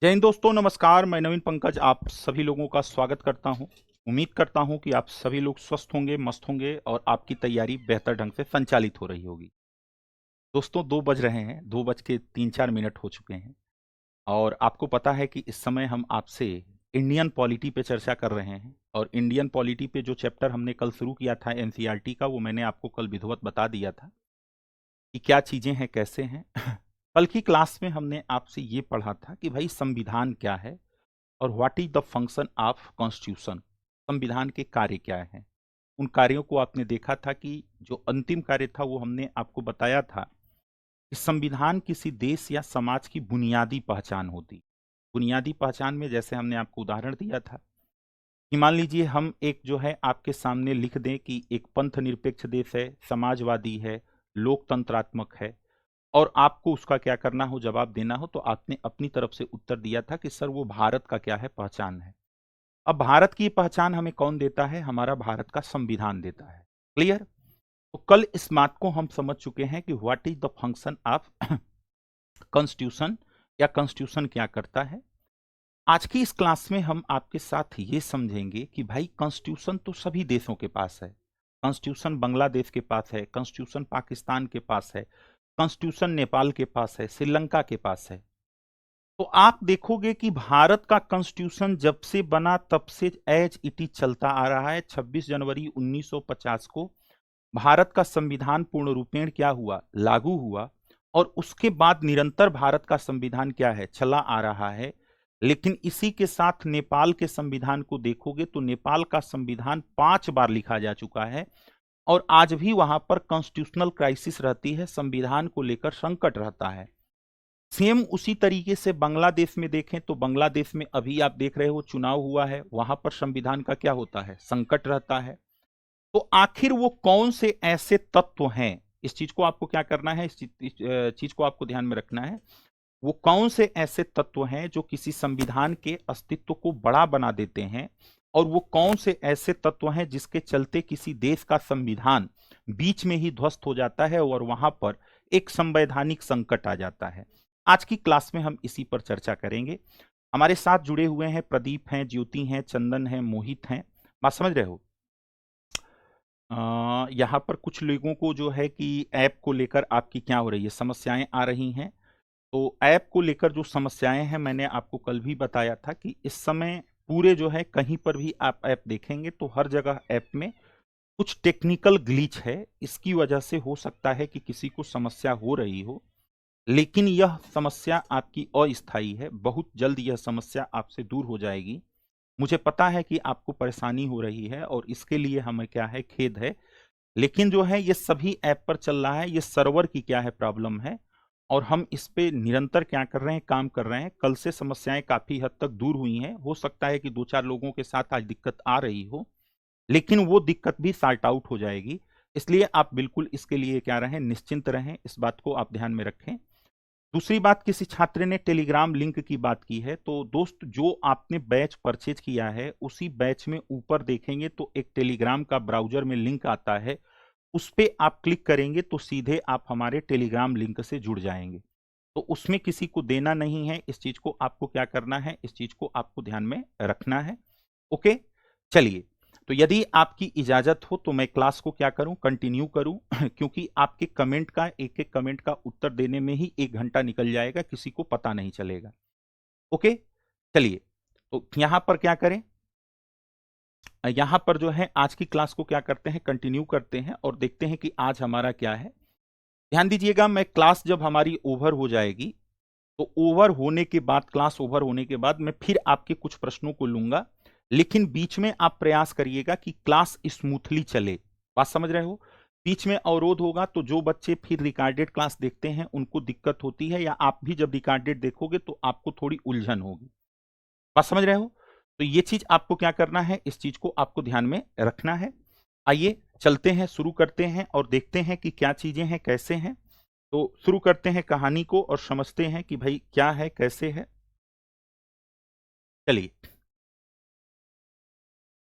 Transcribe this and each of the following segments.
जय हिंद दोस्तों, नमस्कार। मैं नवीन पंकज आप सभी लोगों का स्वागत करता हूं। उम्मीद करता हूं कि आप सभी लोग स्वस्थ होंगे, मस्त होंगे और आपकी तैयारी बेहतर ढंग से संचालित हो रही होगी। दोस्तों 2 बज रहे हैं, 2:03-4 हो चुके हैं और आपको पता है कि इस समय हम आपसे इंडियन पॉलिटी पे चर्चा कर रहे हैं। और इंडियन पॉलिटी पे जो चैप्टर हमने कल शुरू किया था एनसीईआरटी का, वो मैंने आपको कल विधिवत बता दिया था कि क्या चीज़ें हैं, कैसे हैं। कल की क्लास में हमने आपसे ये पढ़ा था कि भाई संविधान क्या है और what is the function of constitution. संविधान के कार्य क्या हैं। उन कार्यों को आपने देखा था कि जो अंतिम कार्य था वो हमने आपको बताया था कि संविधान किसी देश या समाज की बुनियादी पहचान होती। बुनियादी पहचान में जैसे हमने आपको उदाहरण दिया था कि मान लीजिए हम एक जो है आपके सामने लिख दें कि एक पंथ निरपेक्ष देश है, समाजवादी है, लोकतंत्रात्मक है, और आपको उसका क्या करना हो, जवाब देना हो, तो आपने अपनी तरफ से उत्तर दिया था कि सर वो भारत का क्या है, पहचान है। अब भारत की पहचान हमें कौन देता है? हमारा भारत का संविधान देता है। क्लियर? तो कल इस बात को हम समझ चुके हैं कि what is the function of constitution या कॉन्स्टिट्यूशन क्या करता है। आज की इस क्लास में हम आपके साथ ये समझेंगे कि भाई कॉन्स्टिट्यूशन तो सभी देशों के पास है। कॉन्स्टिट्यूशन बांग्लादेश के पास है, कॉन्स्टिट्यूशन पाकिस्तान के पास है, कॉन्स्टिट्यूशन नेपाल के पास है, श्रीलंका के पास है। तो आप देखोगे कि भारत का कॉन्स्टिट्यूशन जब से बना तब से एज इट इज चलता आ रहा है। 26 जनवरी 1950 को भारत का संविधान पूर्ण रूपेण क्या हुआ, लागू हुआ। और उसके बाद निरंतर भारत का संविधान क्या है, चला आ रहा है। लेकिन इसी के साथ नेपाल के संविधान को देखोगे तो नेपाल का संविधान 5 बार लिखा जा चुका है और आज भी वहां पर कॉन्स्टिट्यूशनल क्राइसिस रहती है, संविधान को लेकर संकट रहता है। सेम उसी तरीके से बांग्लादेश में देखें तो बांग्लादेश में अभी आप देख रहे हो चुनाव हुआ है, वहां पर संविधान का क्या होता है, संकट रहता है। तो आखिर वो कौन से ऐसे तत्व हैं, इस चीज को आपको क्या करना है, इस चीज को आपको ध्यान में रखना है। वो कौन से ऐसे तत्व हैं जो किसी संविधान के अस्तित्व को बड़ा बना देते हैं, और वो कौन से ऐसे तत्व हैं जिसके चलते किसी देश का संविधान बीच में ही ध्वस्त हो जाता है और वहां पर एक संवैधानिक संकट आ जाता है। आज की क्लास में हम इसी पर चर्चा करेंगे। हमारे साथ जुड़े हुए हैं प्रदीप हैं, ज्योति हैं, चंदन हैं, मोहित हैं। बात समझ रहे हो? यहाँ पर कुछ लोगों को जो है कि ऐप को लेकर आपकी क्या हो रही है, समस्याएं आ रही हैं। तो ऐप को लेकर जो समस्याएं हैं मैंने आपको कल भी बताया था कि इस समय पूरे जो है कहीं पर भी आप ऐप देखेंगे तो हर जगह ऐप में कुछ टेक्निकल ग्लिच है। इसकी वजह से हो सकता है कि किसी को समस्या हो रही हो, लेकिन यह समस्या आपकी अस्थायी है। बहुत जल्द यह समस्या आपसे दूर हो जाएगी। मुझे पता है कि आपको परेशानी हो रही है और इसके लिए हमें क्या है, खेद है। लेकिन जो है ये सभी ऐप पर चल रहा है, ये सर्वर की क्या है, प्रॉब्लम है। और हम इस पे निरंतर क्या कर रहे हैं, काम कर रहे हैं। कल से समस्याएं काफी हद तक दूर हुई हैं। हो सकता है कि 2-4 लोगों के साथ आज दिक्कत आ रही हो, लेकिन वो दिक्कत भी सॉर्ट आउट हो जाएगी। इसलिए आप बिल्कुल इसके लिए क्या रहें, निश्चिंत रहें। इस बात को आप ध्यान में रखें। दूसरी बात, किसी छात्र ने टेलीग्राम लिंक की बात की है, तो दोस्त जो आपने बैच परचेज किया है उसी बैच में ऊपर देखेंगे तो एक टेलीग्राम का ब्राउजर में लिंक आता है। उस पे आप क्लिक करेंगे तो सीधे आप हमारे टेलीग्राम लिंक से जुड़ जाएंगे। तो उसमें किसी को देना नहीं है। इस चीज को आपको क्या करना है, इस चीज को आपको ध्यान में रखना है। ओके, चलिए। तो यदि आपकी इजाजत हो तो मैं क्लास को क्या करूं, कंटिन्यू करूं। क्योंकि आपके कमेंट का, एक एक कमेंट का उत्तर देने में ही 1 घंटा निकल जाएगा, किसी को पता नहीं चलेगा। ओके, चलिए। तो यहां पर क्या करें, यहां पर जो है आज की क्लास को क्या करते हैं, कंटिन्यू करते हैं और देखते हैं कि आज हमारा क्या है। ध्यान दीजिएगा, मैं क्लास जब हमारी ओवर हो जाएगी तो ओवर होने के बाद, क्लास ओवर होने के बाद मैं फिर आपके कुछ प्रश्नों को लूंगा। लेकिन बीच में आप प्रयास करिएगा कि क्लास स्मूथली चले। बात समझ रहे हो? बीच में अवरोध होगा तो जो बच्चे फिर रिकॉर्डेड क्लास देखते हैं उनको दिक्कत होती है, या आप भी जब रिकॉर्डेड देखोगे तो आपको थोड़ी उलझन होगी। बात समझ रहे हो? तो ये चीज आपको क्या करना है, इस चीज को आपको ध्यान में रखना है। आइए चलते हैं, शुरू करते हैं और देखते हैं कि क्या चीजें हैं, कैसे हैं। तो शुरू करते हैं कहानी को और समझते हैं कि भाई क्या है, कैसे है। चलिए।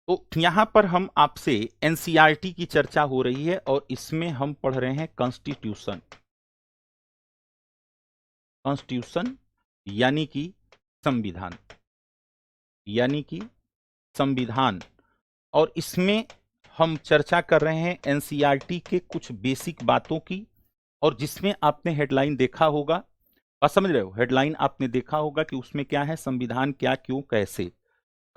तो यहां पर हम आपसे एनसीईआरटी की चर्चा हो रही है और इसमें हम पढ़ रहे हैं कॉन्स्टिट्यूशन। कॉन्स्टिट्यूशन यानी कि संविधान, यानी कि संविधान। और इसमें हम चर्चा कर रहे हैं एनसीईआरटी के कुछ बेसिक बातों की, और जिसमें आपने हेडलाइन देखा होगा, बात समझ रहे हो, हेडलाइन आपने देखा होगा कि उसमें क्या है, संविधान क्या, क्यों, कैसे।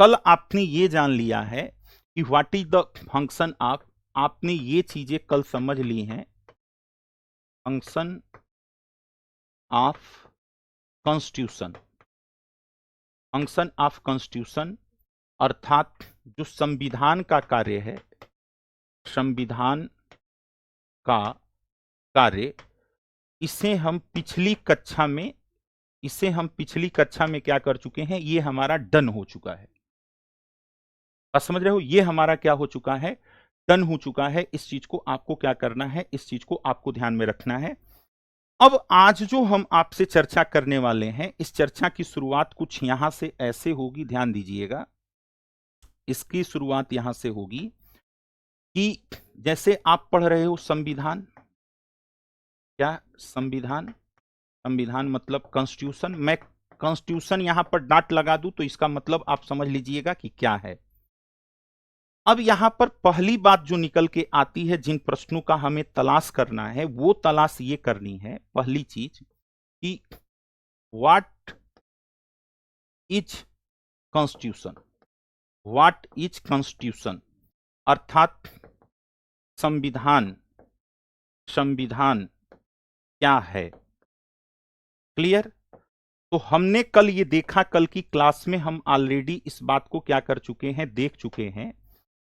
कल आपने ये जान लिया है कि what is the function of, आपने ये चीजें कल समझ ली हैं, function of constitution, function of constitution अर्थात जो संविधान का कार्य है, संविधान का कार्य, इसे हम पिछली कक्षा में क्या कर चुके हैं, ये हमारा डन हो चुका है। आप समझ रहे हो, ये हमारा क्या हो चुका है, डन हो चुका है। इस चीज को आपको क्या करना है, इस चीज को आपको ध्यान में रखना है। अब आज जो हम आपसे चर्चा करने वाले हैं, इस चर्चा की शुरुआत कुछ यहां से ऐसे होगी, ध्यान दीजिएगा। इसकी शुरुआत यहां से होगी कि जैसे आप पढ़ रहे हो संविधान, क्या संविधान, संविधान मतलब कॉन्स्टिट्यूशन। मैं कॉन्स्टिट्यूशन यहां पर डॉट लगा दूं तो इसका मतलब आप समझ लीजिएगा कि क्या है। अब यहां पर पहली बात जो निकल के आती है, जिन प्रश्नों का हमें तलाश करना है, वो तलाश ये करनी है, पहली चीज कि what is constitution, what is constitution अर्थात संविधान, संविधान क्या है। क्लियर। तो हमने कल ये देखा, कल की क्लास में हम ऑलरेडी इस बात को क्या कर चुके हैं, देख चुके हैं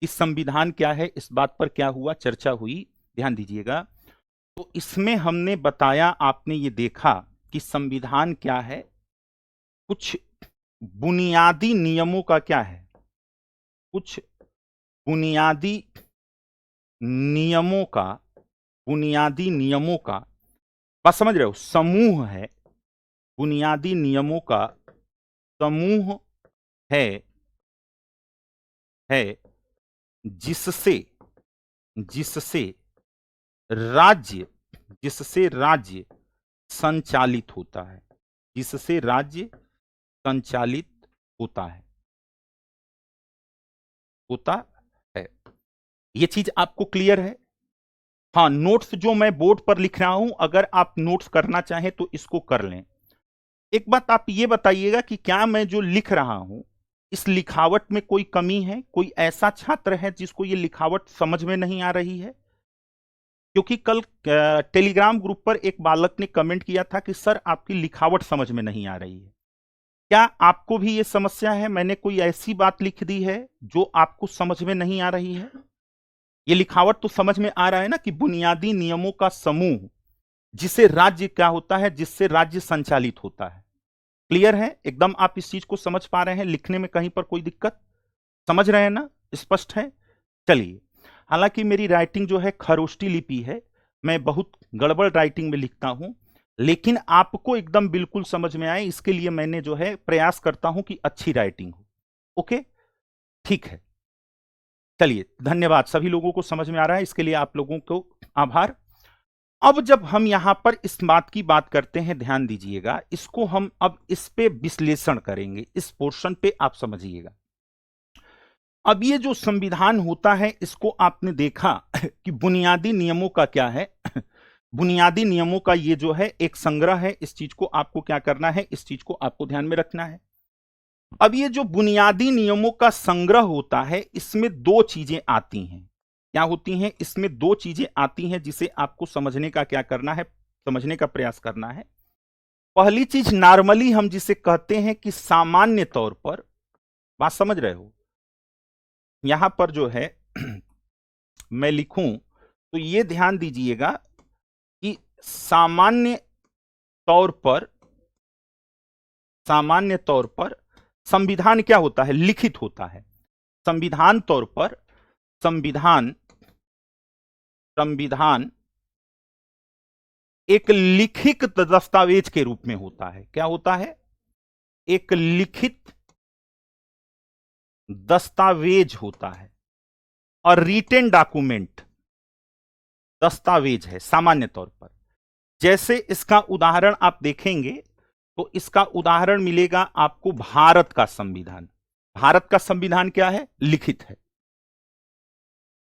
कि संविधान क्या है, इस बात पर क्या हुआ, चर्चा हुई, ध्यान दीजिएगा। तो इसमें हमने बताया, आपने ये देखा कि संविधान क्या है, कुछ बुनियादी नियमों का क्या है, कुछ बुनियादी नियमों का, बुनियादी नियमों का, बात समझ रहे हो, समूह है, बुनियादी नियमों का समूह है जिससे जिससे राज्य, जिससे राज्य संचालित होता है, जिससे राज्य संचालित होता है, होता है। ये चीज आपको क्लियर है। हाँ, नोट्स जो मैं बोर्ड पर लिख रहा हूं, अगर आप नोट्स करना चाहें तो इसको कर लें। एक बात आप ये बताइएगा कि क्या मैं जो लिख रहा हूं, इस लिखावट में कोई कमी है, कोई ऐसा छात्र है जिसको ये लिखावट समझ में नहीं आ रही है। क्योंकि कल टेलीग्राम ग्रुप पर एक बालक ने कमेंट किया था कि सर आपकी लिखावट समझ में नहीं आ रही है। क्या आपको भी ये समस्या है, मैंने कोई ऐसी बात लिख दी है जो आपको समझ में नहीं आ रही है। ये लिखावट तो समझ में आ रहा है ना कि बुनियादी नियमों का समूह जिसे राज्य क्या होता है, जिससे राज्य संचालित होता है। क्लियर है एकदम, आप इस चीज को समझ पा रहे हैं, लिखने में कहीं पर कोई दिक्कत, समझ रहे हैं ना, स्पष्ट है। चलिए, हालांकि मेरी राइटिंग जो है खरोष्टी लिपि है, मैं बहुत गड़बड़ राइटिंग में लिखता हूं, लेकिन आपको एकदम बिल्कुल समझ में आए इसके लिए मैंने जो है प्रयास करता हूं कि अच्छी राइटिंग हो। ओके, ठीक है। चलिए, धन्यवाद, सभी लोगों को समझ में आ रहा है, इसके लिए आप लोगों को आभार। अब जब हम यहां पर इस बात की बात करते हैं, ध्यान दीजिएगा, इसको हम अब इस पे विश्लेषण करेंगे, इस पोर्शन पे आप समझिएगा। अब ये जो संविधान होता है, इसको आपने देखा कि बुनियादी नियमों का क्या है, बुनियादी नियमों का ये जो है एक संग्रह है। इस चीज को आपको क्या करना है, इस चीज को आपको ध्यान में रखना है। अब ये जो बुनियादी नियमों का संग्रह होता है, इसमें दो चीजें आती हैं। क्या होती हैं, इसमें दो चीजें आती हैं जिसे आपको समझने का क्या करना है, समझने का प्रयास करना है। पहली चीज, नॉर्मली हम जिसे कहते हैं कि सामान्य तौर पर, बात समझ रहे हो, यहां पर जो है मैं लिखूं तो ये ध्यान दीजिएगा कि सामान्य तौर पर, सामान्य तौर पर संविधान क्या होता है, लिखित होता है। संविधान तौर पर, संविधान, संविधान एक लिखित दस्तावेज के रूप में होता है। क्या होता है, एक लिखित दस्तावेज होता है, और रिटेन डॉक्यूमेंट दस्तावेज है सामान्य तौर पर। जैसे इसका उदाहरण आप देखेंगे तो इसका उदाहरण मिलेगा आपको भारत का संविधान। भारत का संविधान क्या है? लिखित है।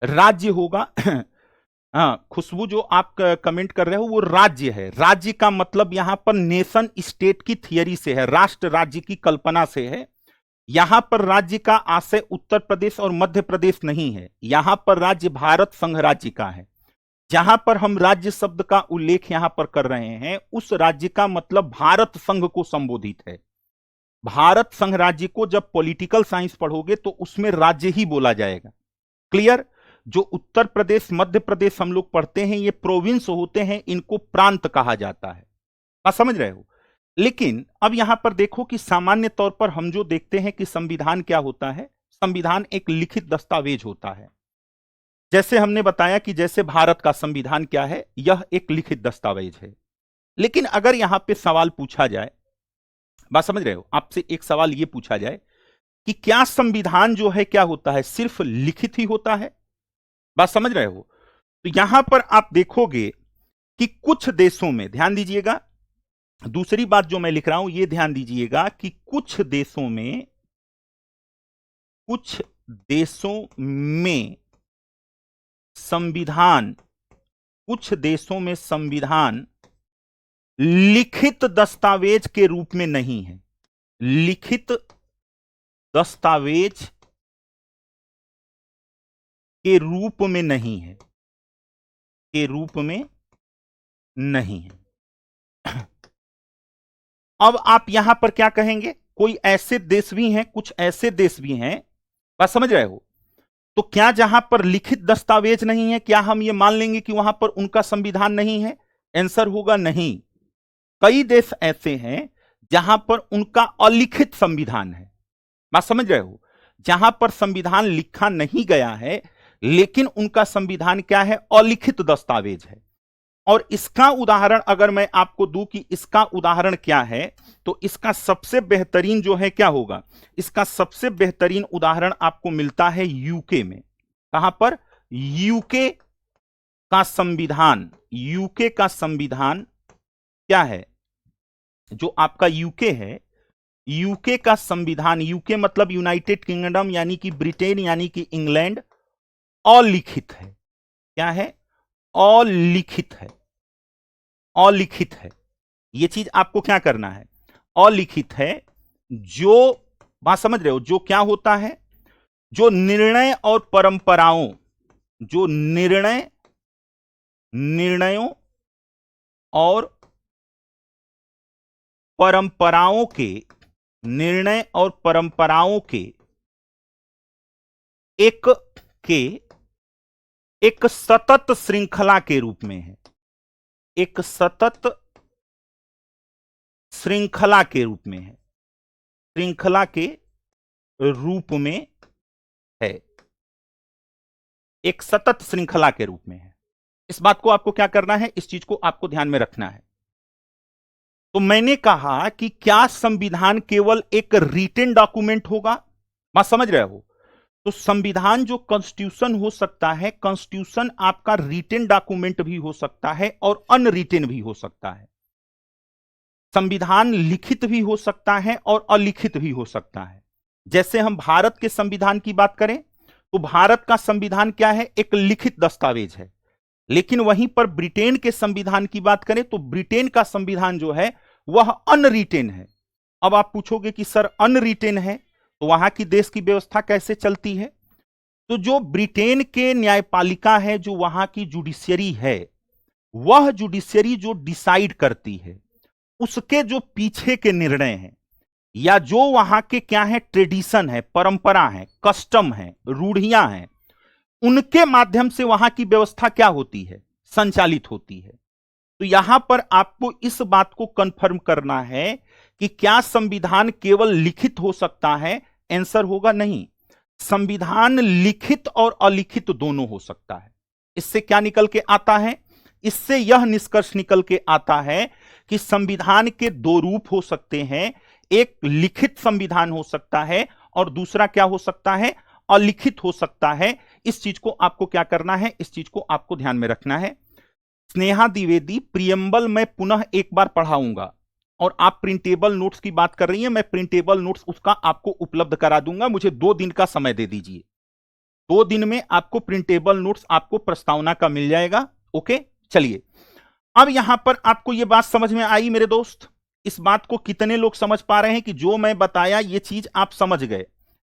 राज्य होगा हाँ, खुशबू जो आप कमेंट कर रहे हो वो राज्य है। राज्य का मतलब यहां पर नेशन स्टेट की थियरी से है, राष्ट्र राज्य की कल्पना से है। यहां पर राज्य का आशय उत्तर प्रदेश और मध्य प्रदेश नहीं है, यहां पर राज्य भारत संघ राज्य का है। जहां पर हम राज्य शब्द का उल्लेख यहां पर कर रहे हैं, उस राज्य का मतलब भारत संघ को संबोधित है। भारत संघ राज्य को जब पॉलिटिकल साइंस पढ़ोगे तो उसमें राज्य ही बोला जाएगा। क्लियर? जो उत्तर प्रदेश मध्य प्रदेश हम लोग पढ़ते हैं ये प्रोविंस होते हैं, इनको प्रांत कहा जाता है। बात समझ रहे हो? लेकिन अब यहां पर देखो कि सामान्य तौर पर हम जो देखते हैं कि संविधान क्या होता है, संविधान एक लिखित दस्तावेज होता है। जैसे हमने बताया कि जैसे भारत का संविधान क्या है, यह एक लिखित दस्तावेज है। लेकिन अगर यहां पे सवाल पूछा जाए, बात समझ रहे हो, आपसे एक सवाल यह पूछा जाए कि क्या संविधान जो है क्या होता है, सिर्फ लिखित ही होता है? बात समझ रहे हो? तो यहां पर आप देखोगे कि कुछ देशों में, ध्यान दीजिएगा, दूसरी बात जो मैं लिख रहा हूं यह ध्यान दीजिएगा कि कुछ देशों में संविधान, कुछ देशों में संविधान लिखित दस्तावेज के रूप में नहीं है। लिखित दस्तावेज के रूप में नहीं है, के रूप में नहीं है। अब आप यहां पर क्या कहेंगे? कोई ऐसे देश भी हैं, कुछ ऐसे देश भी हैं, बात समझ रहे हो? तो क्या जहां पर लिखित दस्तावेज नहीं है, क्या हम ये मान लेंगे कि वहां पर उनका संविधान नहीं है? आंसर होगा नहीं। कई देश ऐसे हैं जहां पर उनका अलिखित संविधान है। बात समझ रहे हो? जहां पर संविधान लिखा नहीं गया है, लेकिन उनका संविधान क्या है? अलिखित दस्तावेज है। और इसका उदाहरण अगर मैं आपको दूं कि इसका उदाहरण क्या है, तो इसका सबसे बेहतरीन जो है क्या होगा? इसका सबसे बेहतरीन उदाहरण आपको मिलता है यूके में। कहां पर? यूके का संविधान। यूके का संविधान क्या है? जो आपका यूके है, यूके का संविधान, यूके मतलब यूनाइटेड किंगडम यानी कि ब्रिटेन यानी कि इंग्लैंड, अलिखित है। क्या है? अलिखित है। अलिखित है। यह चीज आपको क्या करना है? अलिखित है। जो, बात समझ रहे हो, जो क्या होता है? जो निर्णय और परंपराओं, जो निर्णयों और परंपराओं के, निर्णय और परंपराओं के एक सतत श्रृंखला के रूप में है। एक सतत श्रृंखला के रूप में है। श्रृंखला के रूप में है। एक सतत श्रृंखला के रूप में है। इस बात को आपको क्या करना है? इस चीज को आपको ध्यान में रखना है। तो मैंने कहा कि क्या संविधान केवल एक रिटन डॉक्यूमेंट होगा? बात समझ रहे हो? तो संविधान जो कॉन्स्टिट्यूशन हो सकता है, कॉन्स्टिट्यूशन आपका रिटन डॉक्यूमेंट भी हो सकता है और अनरिटन भी हो सकता है। संविधान लिखित भी हो सकता है और अलिखित भी हो सकता है। जैसे हम भारत के संविधान की बात करें तो भारत का संविधान क्या है? एक लिखित दस्तावेज है। लेकिन वहीं पर ब्रिटेन के संविधान की बात करें तो ब्रिटेन का संविधान जो है वह अनरिटेन है। अब आप पूछोगे कि सर अनरिटेन है तो वहां की देश की व्यवस्था कैसे चलती है? तो जो ब्रिटेन के न्यायपालिका है, जो वहां की जुडिशियरी है, वह जुडिशियरी जो डिसाइड करती है, उसके जो पीछे के निर्णय हैं या जो वहां के क्या है, ट्रेडिशन है, परंपरा है, कस्टम है, रूढ़ियां हैं, उनके माध्यम से वहां की व्यवस्था क्या होती है? संचालित होती है। तो यहां पर आपको इस बात को कंफर्म करना है कि क्या संविधान केवल लिखित हो सकता है? आंसर होगा नहीं। संविधान लिखित और अलिखित दोनों हो सकता है। इससे क्या निकल के आता है? इससे यह निष्कर्ष निकल के आता है कि संविधान के दो रूप हो सकते हैं। एक लिखित संविधान हो सकता है और दूसरा क्या हो सकता है? अलिखित हो सकता है। इस चीज को आपको क्या करना है? इस चीज को आपको ध्यान में रखना है। स्नेहा द्विवेदी, प्रियम्बल मैं पुनः एक बार पढ़ाऊंगा। और आप प्रिंटेबल नोट्स की बात कर रही हैं, मैं प्रिंटेबल नोट्स उसका आपको उपलब्ध करा दूंगा, मुझे 2 दिन का समय दे दीजिए। 2 दिन में आपको प्रिंटेबल नोट्स आपको प्रस्तावना का मिल जाएगा। ओके, चलिए अब यहां पर आपको यह बात समझ में आई मेरे दोस्त? इस बात को कितने लोग समझ पा रहे हैं कि जो मैं बताया ये चीज आप समझ गए?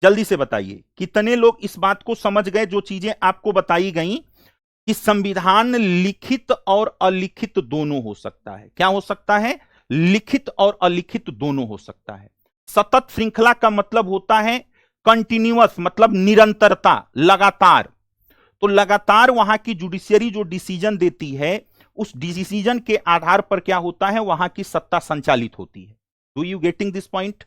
जल्दी से बताइए, कितने लोग इस बात को समझ गए जो चीजें आपको बताई गई कि संविधान लिखित और अलिखित दोनों हो सकता है? क्या हो सकता है? लिखित और अलिखित दोनों हो सकता है। सतत श्रृंखला का मतलब होता है कंटिन्यूअस, मतलब निरंतरता, लगातार। तो लगातार वहां की जुडिशियरी जो डिसीजन देती है उस डिसीजन के आधार पर क्या होता है, वहां की सत्ता संचालित होती है। Do you getting this point?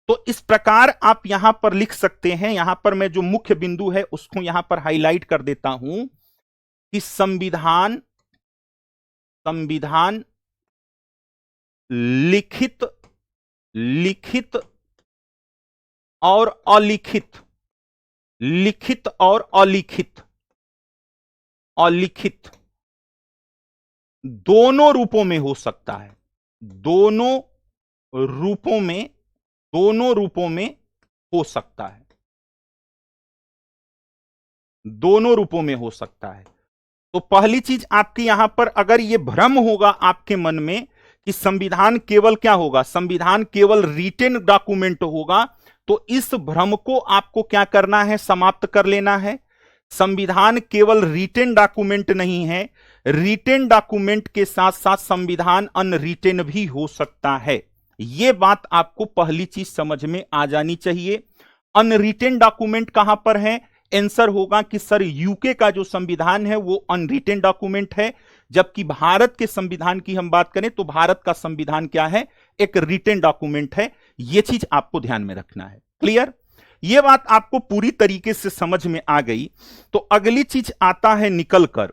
तो इस प्रकार आप यहां पर लिख सकते हैं, यहां पर मैं जो मुख्य बिंदु है उसको यहां पर हाईलाइट कर देता हूं कि संविधान लिखित लिखित और अलिखित, लिखित और अलिखित दोनों रूपों में हो सकता है। दोनों रूपों में हो सकता है। दोनों रूपों में हो सकता है। तो पहली चीज आपकी यहां पर अगर यह भ्रम होगा आपके मन में कि संविधान केवल क्या होगा, संविधान केवल रिटेन डॉक्यूमेंट होगा, तो इस भ्रम को आपको क्या करना है, समाप्त कर लेना है। संविधान केवल रिटेन डॉक्यूमेंट नहीं है, रिटेन डॉक्यूमेंट के साथ साथ संविधान अनरिटेन भी हो सकता है। यह बात आपको पहली चीज समझ में आ जानी चाहिए। अनरिटेन डॉक्यूमेंट कहां पर है? आंसर होगा कि सर यूके का जो संविधान है वो अनरिटेन डॉक्यूमेंट है, जबकि भारत के संविधान की हम बात करें तो भारत का संविधान क्या है, एक रिटेन डॉक्यूमेंट है। यह चीज आपको ध्यान में रखना है। क्लियर? यह बात आपको पूरी तरीके से समझ में आ गई। तो अगली चीज आता है निकलकर,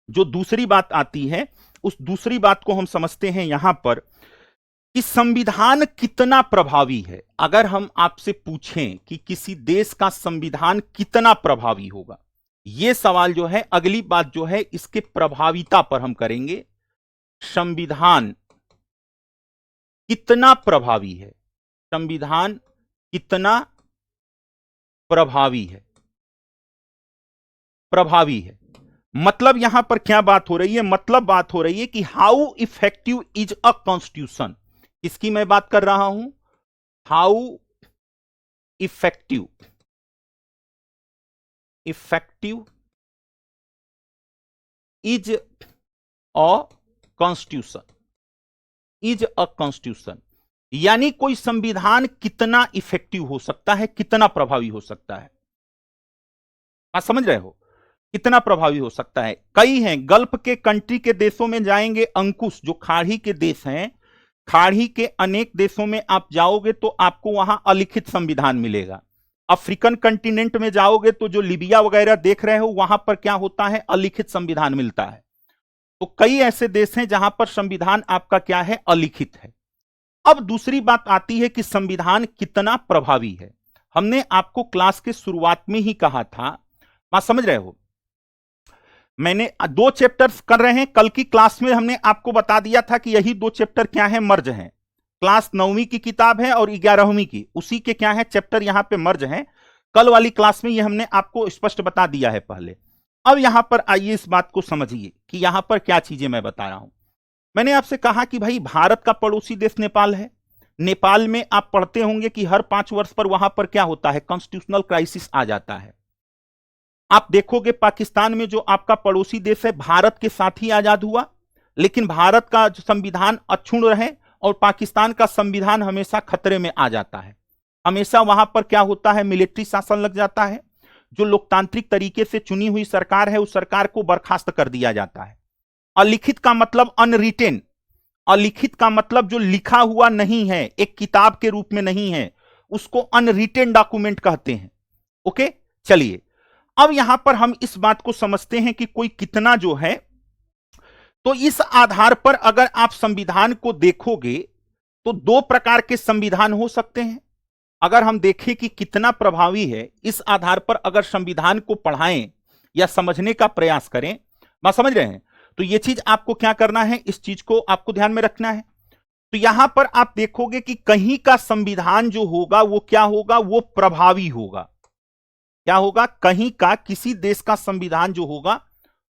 जो दूसरी बात आती है, उस दूसरी बात को हम समझते हैं यहां पर कि संविधान कितना प्रभावी है। अगर हम आपसे पूछें कि किसी देश का संविधान कितना प्रभावी होगा, यह सवाल जो है, अगली बात जो है इसके प्रभाविता पर हम करेंगे। संविधान कितना प्रभावी है? संविधान कितना प्रभावी है? प्रभावी है मतलब यहां पर क्या बात हो रही है? मतलब बात हो रही है कि how effective is a constitution. इसकी मैं बात कर रहा हूं, how effective is a constitution, यानी कोई संविधान कितना इफेक्टिव हो सकता है, कितना प्रभावी हो सकता है। आप समझ रहे हो? कितना प्रभावी हो सकता है। कई हैं, गल्फ के कंट्री के देशों में जाएंगे, अंकुश जो खाड़ी के देश हैं, खाड़ी के अनेक देशों में आप जाओगे तो आपको वहां अलिखित संविधान मिलेगा। अफ्रीकन कंटिनेंट में जाओगे तो जो लीबिया वगैरह देख रहे हो वहां पर क्या होता है, अलिखित संविधान मिलता है। तो कई ऐसे देश हैं जहां पर संविधान आपका क्या है, अलिखित है। अब दूसरी बात आती है कि संविधान कितना प्रभावी है। हमने आपको क्लास के शुरुआत में ही कहा था, बात समझ रहे हो? मैंने 2 चैप्टर्स कर रहे हैं। कल की क्लास में हमने आपको बता दिया था कि यही 2 चैप्टर क्या है, मर्ज हैं। क्लास 9वीं की किताब है और 11वीं की, उसी के क्या है, चैप्टर यहां पे मर्ज हैं। कल वाली क्लास में ये हमने आपको स्पष्ट बता दिया है पहले। अब यहां पर आइए इस बात को समझिए कि यहां पर क्या चीजें मैं बता रहा हूं। मैंने आपसे कहा कि भाई भारत का पड़ोसी देश नेपाल है। नेपाल में आप पढ़ते होंगे कि हर 5 वर्ष पर वहां पर क्या होता है, कॉन्स्टिट्यूशनल क्राइसिस आ जाता है। आप देखोगे पाकिस्तान में जो आपका पड़ोसी देश है, भारत के साथ ही आजाद हुआ, लेकिन भारत का जो संविधान अक्षुण्ण रहे और पाकिस्तान का संविधान हमेशा खतरे में आ जाता है। हमेशा वहां पर क्या होता है, मिलिट्री शासन लग जाता है। जो लोकतांत्रिक तरीके से चुनी हुई सरकार है उस सरकार को बर्खास्त कर दिया जाता है। अलिखित का मतलब अनरिटेन, अलिखित का मतलब जो लिखा हुआ नहीं है, एक किताब के रूप में नहीं है, उसको अनरिटेन डॉक्यूमेंट कहते हैं। ओके, चलिए अब यहां पर हम इस बात को समझते हैं कि कोई कितना जो है, तो इस आधार पर अगर आप संविधान को देखोगे तो 2 प्रकार के संविधान हो सकते हैं। अगर हम देखें कि कितना प्रभावी है, इस आधार पर अगर संविधान को पढ़ाएं या समझने का प्रयास करें, बात समझ रहे हैं? तो यह चीज आपको क्या करना है, इस चीज को आपको ध्यान में रखना है। तो यहां पर आप देखोगे कि कहीं का संविधान जो होगा वो क्या होगा, वो प्रभावी होगा। क्या होगा, कहीं का किसी देश का संविधान जो होगा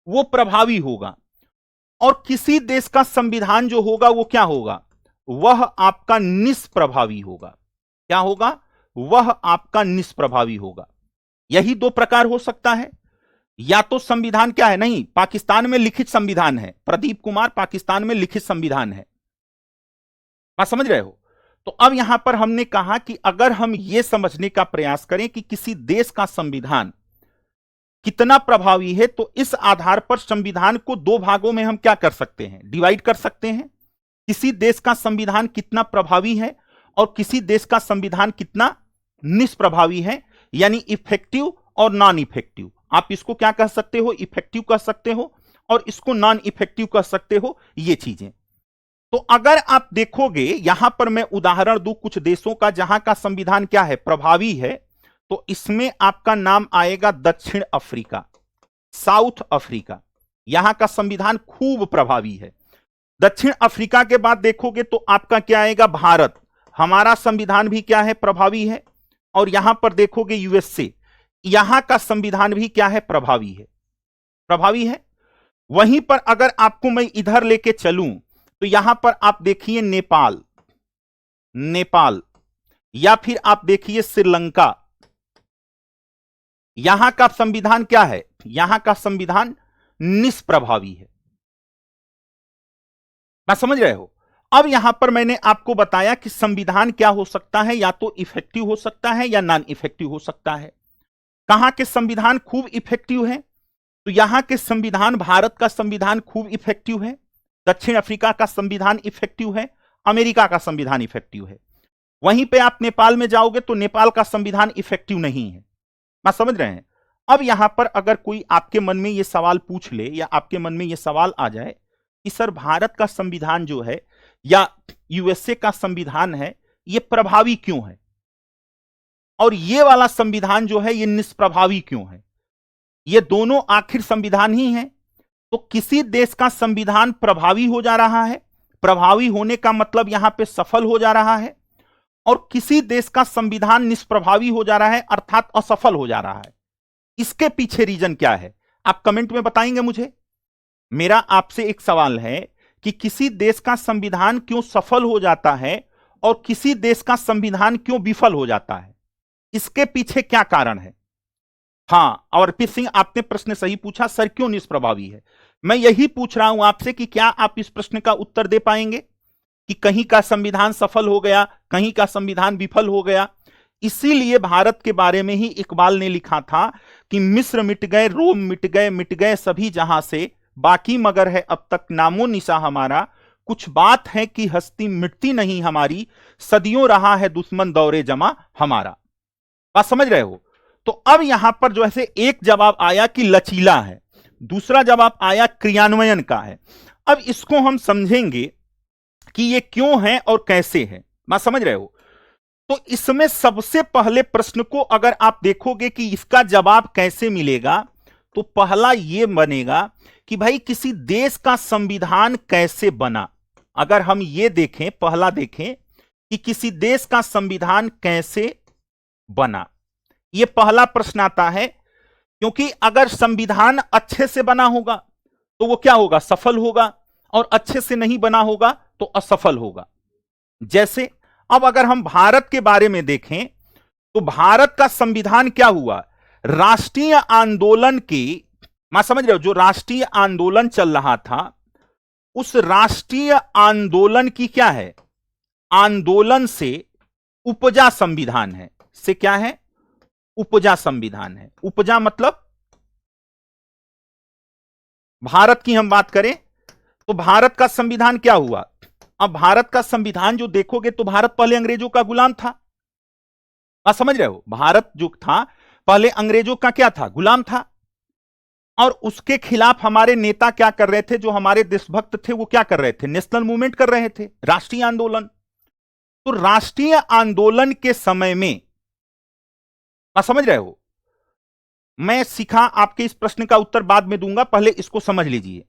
वो प्रभावी होगा, और किसी देश का संविधान जो होगा वो क्या होगा, वह आपका निष्प्रभावी होगा। क्या होगा, वह आपका निष्प्रभावी होगा। यही दो प्रकार हो सकता है, या तो संविधान क्या है, नहीं पाकिस्तान में लिखित संविधान है, प्रदीप कुमार पाकिस्तान में लिखित संविधान है, बात समझ रहे हो। तो अब यहां पर हमने कहा कि अगर हम यह समझने का प्रयास करें कि किसी देश का संविधान कितना प्रभावी है, तो इस आधार पर संविधान को दो भागों में हम क्या कर सकते हैं, डिवाइड कर सकते हैं। किसी देश का संविधान कितना प्रभावी है और किसी देश का संविधान कितना निष्प्रभावी है, यानी इफेक्टिव और नॉन इफेक्टिव। आप इसको क्या कह सकते हो, इफेक्टिव कह सकते हो, और इसको नॉन इफेक्टिव कह सकते हो, ये चीजें। तो अगर आप देखोगे यहां पर मैं उदाहरण दूं कुछ देशों का जहां का संविधान क्या है, प्रभावी है, तो इसमें आपका नाम आएगा दक्षिण अफ्रीका, साउथ अफ्रीका। यहां का संविधान खूब प्रभावी है। दक्षिण अफ्रीका के बाद देखोगे तो आपका क्या आएगा, भारत, हमारा संविधान भी क्या है, प्रभावी है। और यहां पर देखोगे यूएसए, यहां का संविधान भी क्या है, प्रभावी है, प्रभावी है। वहीं पर अगर आपको मैं इधर लेके चलूं तो यहां पर आप देखिए नेपाल, नेपाल, या फिर आप देखिए श्रीलंका, यहां का संविधान क्या है, यहां का संविधान निष्प्रभावी है। बात समझ रहे हो। अब यहां पर मैंने आपको बताया कि संविधान क्या हो सकता है, या तो इफेक्टिव हो सकता है या नॉन इफेक्टिव हो सकता है। कहां के संविधान खूब इफेक्टिव है, तो यहां के संविधान, भारत का संविधान खूब इफेक्टिव है, दक्षिण अफ्रीका का संविधान इफेक्टिव है, अमेरिका का संविधान इफेक्टिव है। वहीं पे आप नेपाल में जाओगे तो नेपाल का संविधान इफेक्टिव नहीं है। बात समझ रहे हैं। अब यहां पर अगर कोई आपके मन में यह सवाल पूछ ले, या आपके मन में यह सवाल आ जाए कि सर भारत का संविधान जो है या यूएसए का संविधान है, यह प्रभावी क्यों है, और यह वाला संविधान जो है यह निष्प्रभावी क्यों है, ये दोनों आखिर संविधान ही हैं। तो किसी देश का संविधान प्रभावी हो जा रहा है, प्रभावी होने का मतलब यहां पे सफल हो जा रहा है, और किसी देश का संविधान निष्प्रभावी हो जा रहा है, अर्थात असफल हो जा रहा है। इसके पीछे रीजन क्या है, आप कमेंट में बताएंगे मुझे। मेरा आपसे एक सवाल है कि किसी देश का संविधान क्यों सफल हो जाता है और किसी देश का संविधान क्यों विफल हो जाता है, इसके पीछे क्या कारण है। हां, और अर्पित सिंह आपने प्रश्न सही पूछा, सर क्यों निष्प्रभावी है। मैं यही पूछ रहा हूं आपसे कि क्या आप इस प्रश्न का उत्तर दे पाएंगे कि कहीं का संविधान सफल हो गया, कहीं का संविधान विफल हो गया। इसीलिए भारत के बारे में ही इकबाल ने लिखा था कि मिस्र मिट गए, रोम मिट गए सभी जहां से, बाकी मगर है अब तक नामो निशा हमारा, कुछ बात है कि हस्ती मिटती नहीं हमारी, सदियों रहा है दुश्मन दौरे जमा हमारा। बात समझ रहे हो। तो अब यहां पर जो है एक जवाब आया कि लचीला है, दूसरा जवाब आया क्रियान्वयन का है। अब इसको हम समझेंगे कि ये क्यों है और कैसे है, बात समझ रहे हो। तो इसमें सबसे पहले प्रश्न को अगर आप देखोगे कि इसका जवाब कैसे मिलेगा, तो पहला यह बनेगा कि भाई किसी देश का संविधान कैसे बना। अगर हम ये देखें, पहला देखें कि किसी देश का संविधान कैसे बना, यह पहला प्रश्न आता है। क्योंकि अगर संविधान अच्छे से बना होगा तो वो क्या होगा, सफल होगा, और अच्छे से नहीं बना होगा तो असफल होगा। जैसे अब अगर हम भारत के बारे में देखें तो भारत का संविधान क्या हुआ, राष्ट्रीय आंदोलन की, मैं समझ रहे हो, जो राष्ट्रीय आंदोलन चल रहा था उस राष्ट्रीय आंदोलन की क्या है, आंदोलन से उपजा संविधान है, से क्या है, उपजा संविधान है। उपजा मतलब भारत की हम बात करें तो भारत का संविधान क्या हुआ। अब भारत का संविधान जो देखोगे तो भारत पहले अंग्रेजों का गुलाम था, आप समझ रहे हो। भारत जो था पहले अंग्रेजों का क्या था, गुलाम था, और उसके खिलाफ हमारे नेता क्या कर रहे थे, जो हमारे देशभक्त थे वो क्या कर रहे थे, नेशनल मूवमेंट कर रहे थे, राष्ट्रीय आंदोलन। तो राष्ट्रीय आंदोलन के समय में, आप समझ रहे हो, मैं सीखा, आपके इस प्रश्न का उत्तर बाद में दूंगा, पहले इसको समझ लीजिए।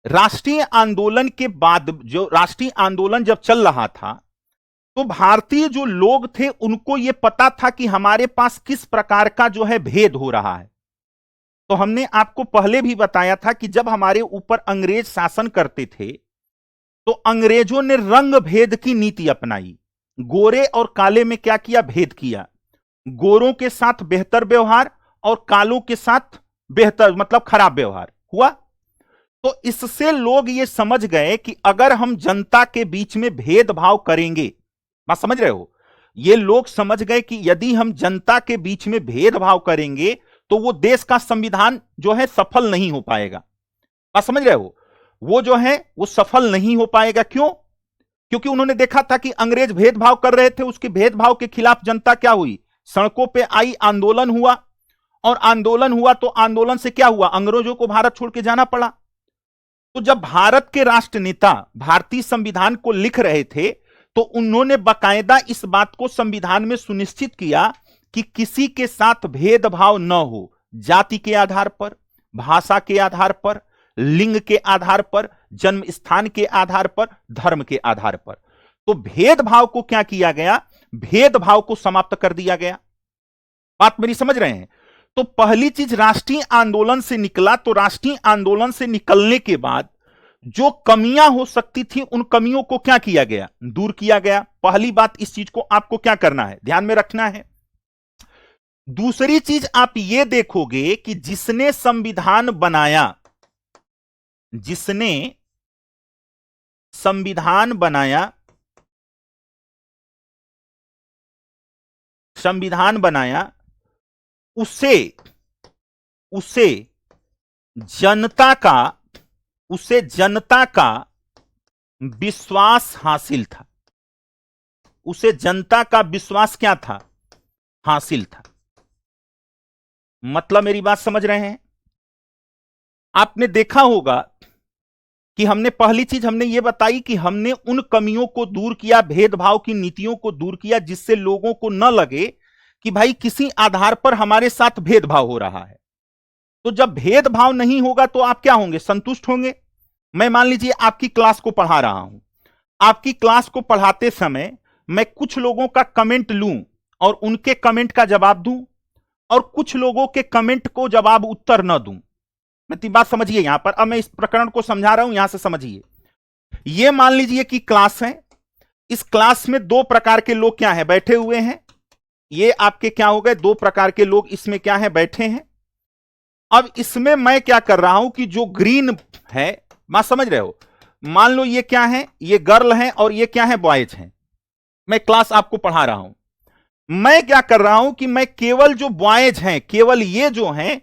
राष्ट्रीय आंदोलन के बाद, जो राष्ट्रीय आंदोलन जब चल रहा था, तो भारतीय जो लोग थे उनको यह पता था कि हमारे पास किस प्रकार का जो है भेद हो रहा है। तो हमने आपको पहले भी बताया था कि जब हमारे ऊपर अंग्रेज शासन करते थे तो अंग्रेजों ने रंग भेद की नीति अपनाई। गोरे और काले में क्या किया? भेद किया। गोरों के साथ बेहतर व्यवहार और कालों के साथ बेहतर मतलब खराब व्यवहार हुआ। तो इससे लोग ये समझ गए कि अगर हम जनता के बीच में भेदभाव करेंगे, बात समझ रहे हो, ये लोग समझ गए कि यदि हम जनता के बीच में भेदभाव करेंगे तो वो देश का संविधान जो है सफल नहीं हो पाएगा। बात समझ रहे हो, वो जो है वो सफल नहीं हो पाएगा। क्यों? क्योंकि उन्होंने देखा था कि अंग्रेज भेदभाव कर रहे थे, उसके भेदभाव के खिलाफ जनता क्या हुई? सड़कों पे आई, आंदोलन हुआ, और आंदोलन हुआ तो आंदोलन से क्या हुआ? अंग्रेजों को भारत छोड़ के जाना पड़ा। तो जब भारत के राष्ट्र नेता भारतीय संविधान को लिख रहे थे तो उन्होंने बाकायदा इस बात को संविधान में सुनिश्चित किया कि किसी के साथ भेदभाव न हो, जाति के आधार पर, भाषा के आधार पर, लिंग के आधार पर, जन्म स्थान के आधार पर, धर्म के आधार पर। तो भेदभाव को क्या किया गया? भेदभाव को समाप्त कर दिया गया। बात मेरी समझ रहे हैं? तो पहली चीज राष्ट्रीय आंदोलन से निकला, तो राष्ट्रीय आंदोलन से निकलने के बाद जो कमियां हो सकती थी उन कमियों को क्या किया गया? दूर किया गया। पहली बात, इस चीज को आपको क्या करना है? ध्यान में रखना है। दूसरी चीज आप यह देखोगे कि जिसने संविधान बनाया, जिसने संविधान बनाया, संविधान बनाया, उसे जनता का, उसे जनता का विश्वास हासिल था। उसे जनता का विश्वास क्या था? हासिल था। मतलब मेरी बात समझ रहे हैं? आपने देखा होगा कि हमने पहली चीज हमने ये बताई कि हमने उन कमियों को दूर किया, भेदभाव की नीतियों को दूर किया, जिससे लोगों को न लगे कि भाई किसी आधार पर हमारे साथ भेदभाव हो रहा है। तो जब भेदभाव नहीं होगा तो आप क्या होंगे? संतुष्ट होंगे। मैं मान लीजिए आपकी क्लास को पढ़ा रहा हूं, आपकी क्लास को पढ़ाते समय मैं कुछ लोगों का कमेंट लूं और उनके कमेंट का जवाब दूं, और कुछ लोगों के कमेंट को जवाब उत्तर न दूं। मैं बात समझिए यहां पर, अब मैं इस प्रकरण को समझा रहा हूं, यहां से समझिए। यह मान लीजिए कि क्लास है, इस क्लास में दो प्रकार के लोग क्या है? बैठे हुए हैं। ये आपके क्या हो गए? दो प्रकार के लोग इसमें क्या है? बैठे हैं। अब इसमें मैं क्या कर रहा हूं कि जो ग्रीन है, बात समझ रहे हो, मान लो ये क्या है? ये गर्ल है और ये क्या है? बॉयज हैं। मैं क्लास आपको पढ़ा रहा हूं, मैं क्या कर रहा हूं कि मैं केवल जो बॉयज हैं, केवल ये जो हैं,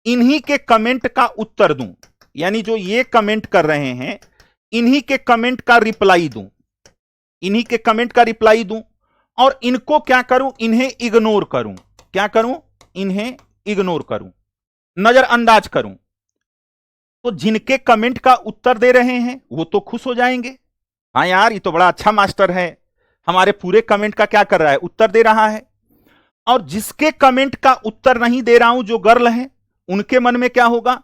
इन्हीं के कमेंट का उत्तर दूं। यानी जो ये कमेंट कर रहे हैं इन्हीं के कमेंट का रिप्लाई दूं, इन्हीं के कमेंट का रिप्लाई दूं, और इनको क्या करूं? इन्हें इग्नोर करूं। क्या करूं? इन्हें इग्नोर करूं, नजरअंदाज करूं। तो जिनके कमेंट का उत्तर दे रहे हैं वो तो खुश हो जाएंगे, हाँ यार ये तो बड़ा अच्छा मास्टर है, हमारे पूरे कमेंट का क्या कर रहा है? उत्तर दे रहा है। और जिसके कमेंट का उत्तर नहीं दे रहा हूं, जो गर्ल है, उनके मन में क्या होगा?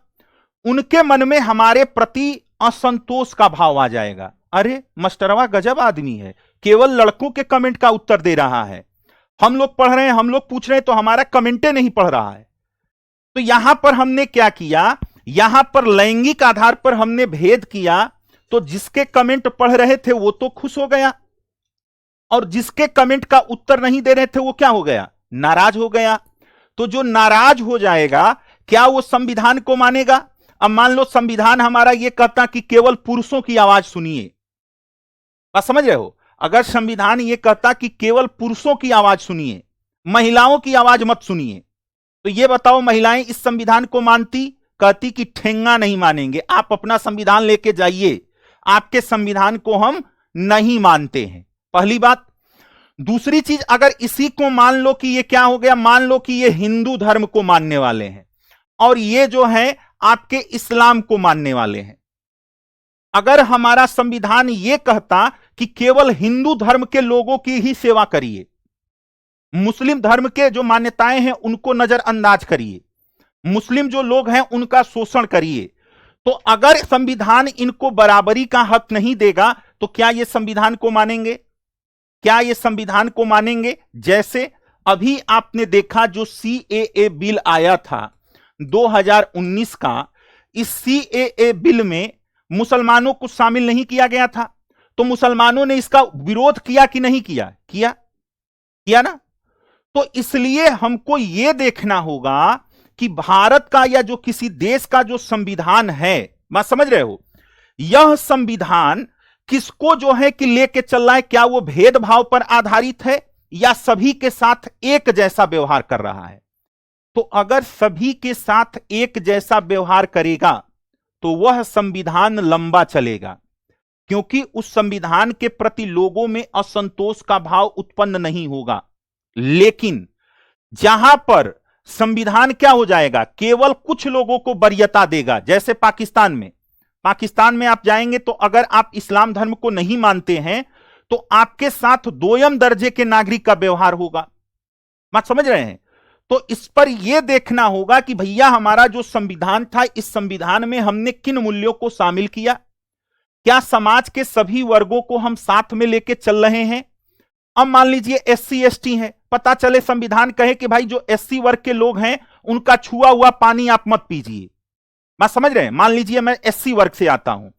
उनके मन में हमारे प्रति असंतोष का भाव आ जाएगा। अरे मास्टरवा गजब आदमी है, केवल लड़कों के कमेंट का उत्तर दे रहा है, हम लोग पढ़ रहे हैं, हम लोग पूछ रहे हैं तो हमारा कमेंटे नहीं पढ़ रहा है। तो यहां पर हमने क्या किया? यहां पर लैंगिक आधार पर हमने भेद किया। तो जिसके कमेंट पढ़ रहे थे वो तो खुश हो गया, और जिसके कमेंट का उत्तर नहीं दे रहे थे वो क्या हो गया? नाराज हो गया। तो जो नाराज हो जाएगा, क्या वो संविधान को मानेगा? अब मान लो संविधान हमारा ये कहता कि केवल पुरुषों की आवाज सुनिए, बात समझ रहे हो? अगर संविधान ये कहता कि केवल पुरुषों की आवाज सुनिए, महिलाओं की आवाज मत सुनिए, तो ये बताओ महिलाएं इस संविधान को मानती? कहती कि ठेंगा नहीं मानेंगे, आप अपना संविधान लेके जाइए, आपके संविधान को हम नहीं मानते हैं। पहली बात। दूसरी चीज, अगर इसी को मान लो कि ये क्या हो गया? मान लो कि ये हिंदू धर्म को मानने वाले हैं और ये जो है आपके इस्लाम को मानने वाले हैं। अगर हमारा संविधान ये कहता कि केवल हिंदू धर्म के लोगों की ही सेवा करिए, मुस्लिम धर्म के जो मान्यताएं हैं उनको नजरअंदाज करिए, मुस्लिम जो लोग हैं उनका शोषण करिए, तो अगर संविधान इनको बराबरी का हक नहीं देगा तो क्या ये संविधान को मानेंगे? क्या ये संविधान को मानेंगे? जैसे अभी आपने देखा जो सीएए बिल आया था 2019 का, इस सीएए बिल में मुसलमानों को शामिल नहीं किया गया था, तो मुसलमानों ने इसका विरोध किया कि नहीं किया? किया ना। तो इसलिए हमको यह देखना होगा कि भारत का या जो किसी देश का जो संविधान है, मैं समझ रहे हो, यह संविधान किसको जो है कि लेके चल रहा है? क्या वो भेदभाव पर आधारित है या सभी के साथ एक जैसा व्यवहार कर रहा है? तो अगर सभी के साथ एक जैसा व्यवहार करेगा तो वह संविधान लंबा चलेगा, क्योंकि उस संविधान के प्रति लोगों में असंतोष का भाव उत्पन्न नहीं होगा। लेकिन जहां पर संविधान क्या हो जाएगा, केवल कुछ लोगों को वरीयता देगा, जैसे पाकिस्तान में आप जाएंगे तो अगर आप इस्लाम धर्म को नहीं मानते हैं तो आपके साथ दोयम दर्जे के नागरिक का व्यवहार होगा। बात समझ रहे हैं? तो इस पर यह देखना होगा कि भैया हमारा जो संविधान था, इस संविधान में हमने किन मूल्यों को शामिल किया? क्या समाज के सभी वर्गों को हम साथ में लेके चल रहे हैं? अब मान लीजिए एससी एसटी हैं, पता चले संविधान कहे कि भाई जो एससी वर्ग के लोग हैं उनका छुआ हुआ पानी आप मत पीजिए। बात समझ रहे हैं? मान लीजिए मैं एससी वर्ग से आता हूं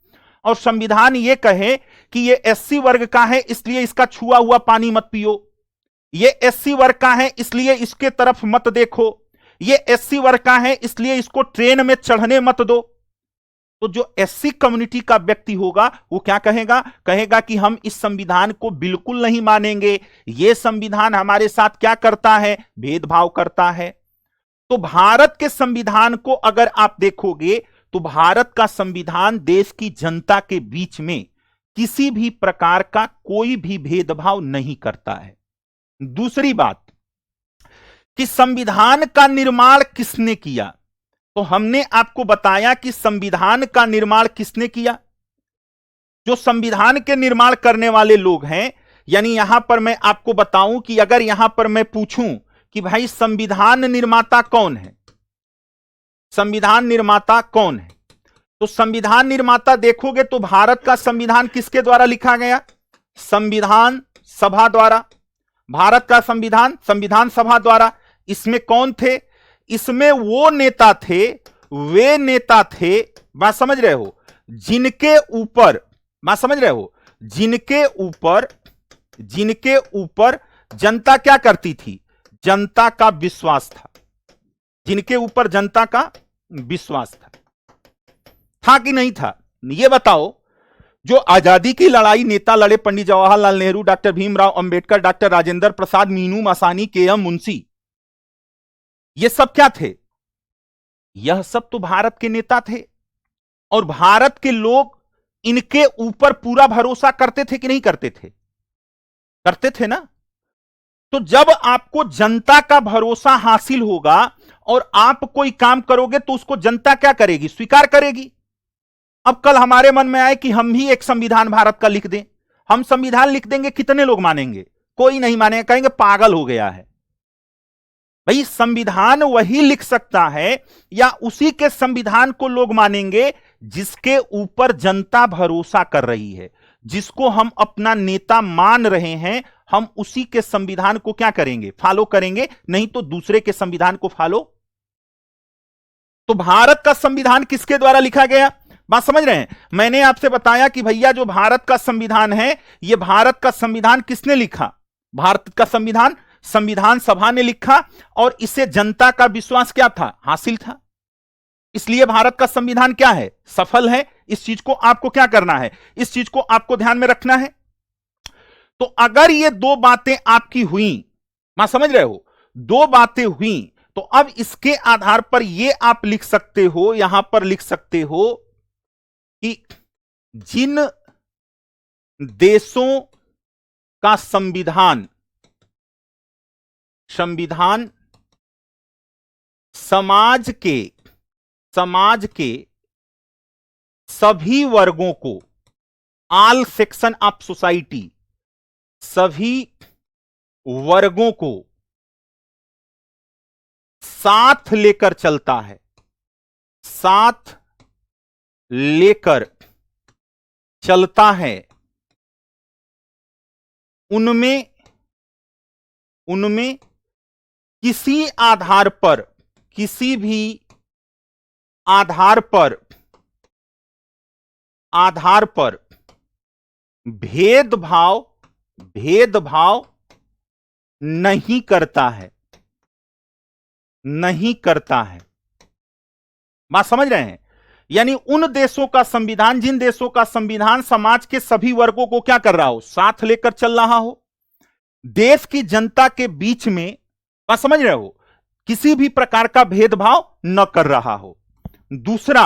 और संविधान यह कहे कि ये एससी वर्ग का है इसलिए इसका छुआ हुआ पानी मत पियो, ये एससी वर्ग का है इसलिए इसके तरफ मत देखो, ये एससी वर्ग का है इसलिए इसको ट्रेन में चढ़ने मत दो। तो जो एससी कम्युनिटी का व्यक्ति होगा वो क्या कहेगा कि हम इस संविधान को बिल्कुल नहीं मानेंगे, ये संविधान हमारे साथ क्या करता है? भेदभाव करता है। तो भारत के संविधान को अगर आप देखोगे तो भारत का संविधान देश की जनता के बीच में किसी भी प्रकार का कोई भी भेदभाव नहीं करता है। दूसरी बात कि संविधान का निर्माण किसने किया? तो हमने आपको बताया कि संविधान का निर्माण किसने किया। जो संविधान के निर्माण करने वाले लोग हैं, यानी यहां पर मैं आपको बताऊं कि अगर यहां पर मैं पूछूं कि भाई संविधान निर्माता कौन है, संविधान निर्माता कौन है, तो संविधान निर्माता देखोगे तो भारत का संविधान किसके द्वारा लिखा गया? संविधान सभा द्वारा। भारत का संविधान संविधान सभा द्वारा। इसमें कौन थे? इसमें वो नेता थे, वे नेता थे, बात समझ रहे हो, जिनके ऊपर, बात समझ रहे हो, जिनके ऊपर जनता क्या करती थी? जनता का विश्वास था। जिनके ऊपर जनता का विश्वास था कि नहीं था? ये बताओ। जो आजादी की लड़ाई नेता लड़े, Pandit Jawaharlal Nehru, doctor Bhimrao Ambedkar, doctor Rajendra Prasad, Meenu Masani, KM. Munshi, ये सब क्या थे? यह सब तो भारत के नेता थे और भारत के लोग इनके ऊपर पूरा भरोसा करते थे कि नहीं करते थे? करते थे ना। तो जब आपको जनता का भरोसा हासिल होगा और आप कोई काम करोगे तो उसको जनता क्या करेगी? स्वीकार करेगी। अब कल हमारे मन में आए कि हम भी एक संविधान भारत का लिख दें, हम संविधान लिख देंगे, कितने लोग मानेंगे? कोई नहीं मानेगा, कहेंगे पागल हो गया है। भाई संविधान वही लिख सकता है या उसी के संविधान को लोग मानेंगे जिसके ऊपर जनता भरोसा कर रही है, जिसको हम अपना नेता मान रहे हैं, हम उसी के संविधान को क्या करेंगे? फॉलो करेंगे, नहीं तो दूसरे के संविधान को फॉलो। तो भारत का संविधान किसके द्वारा लिखा गया? बात समझ रहे हैं? मैंने आपसे बताया कि भैया जो भारत का संविधान है, यह भारत का संविधान किसने लिखा? भारत का संविधान संविधान सभा ने लिखा और इसे जनता का विश्वास क्या था? हासिल था। इसलिए भारत का संविधान क्या है? सफल है। इस चीज को आपको क्या करना है? इस चीज को आपको ध्यान में रखना है। तो अगर ये दो बातें आपकी हुई, मैं समझ रहे हो, दो बातें हुई, तो अब इसके आधार पर ये आप लिख सकते हो, यहां पर लिख सकते हो कि जिन देशों का संविधान समाज के सभी वर्गों को, ऑल सेक्शन ऑफ सोसाइटी, सभी वर्गों को साथ लेकर चलता है, साथ लेकर चलता है, उनमें किसी आधार पर, किसी भी आधार पर भेदभाव नहीं करता है, बात समझ रहे हैं? यानी उन देशों का संविधान, जिन देशों का संविधान समाज के सभी वर्गों को क्या कर रहा हो, साथ लेकर चल रहा हो, देश की जनता के बीच में, बात समझ रहे हो, किसी भी प्रकार का भेदभाव न कर रहा हो। दूसरा,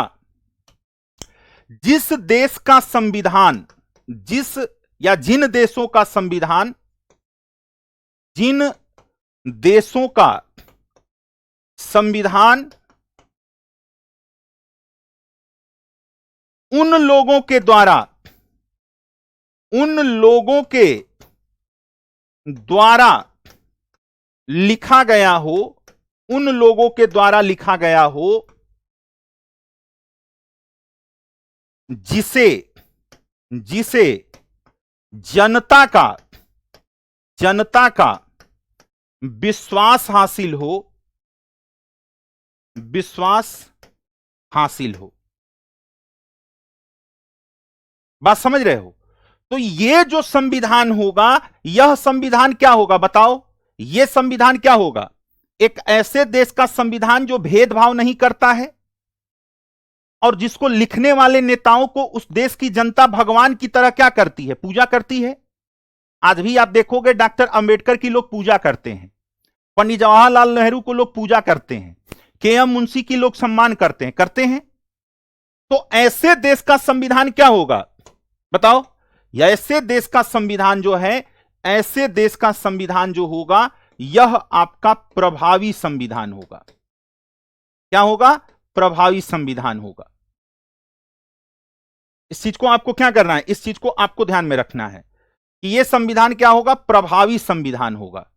जिस देश का संविधान, जिन देशों का संविधान, जिन देशों का संविधान उन लोगों के द्वारा लिखा गया हो, जिसे जनता का विश्वास हासिल हो। बात समझ रहे हो? तो ये जो संविधान होगा, यह संविधान क्या होगा बताओ? यह संविधान क्या होगा? एक ऐसे देश का संविधान जो भेदभाव नहीं करता है और जिसको लिखने वाले नेताओं को उस देश की जनता भगवान की तरह क्या करती है, पूजा करती है। आज भी आप देखोगे डॉक्टर अंबेडकर की लोग पूजा करते हैं, पंडित जवाहरलाल नेहरू को लोग पूजा करते हैं, के.एम. मुंशी की लोग सम्मान करते हैं। तो ऐसे देश का संविधान क्या होगा बताओ? ऐसे देश का संविधान जो है, ऐसे देश का संविधान जो होगा, यह आपका प्रभावी संविधान होगा। क्या होगा? प्रभावी संविधान होगा। इस चीज को आपको क्या करना है? इस चीज को आपको ध्यान में रखना है कि यह संविधान क्या होगा? प्रभावी संविधान होगा।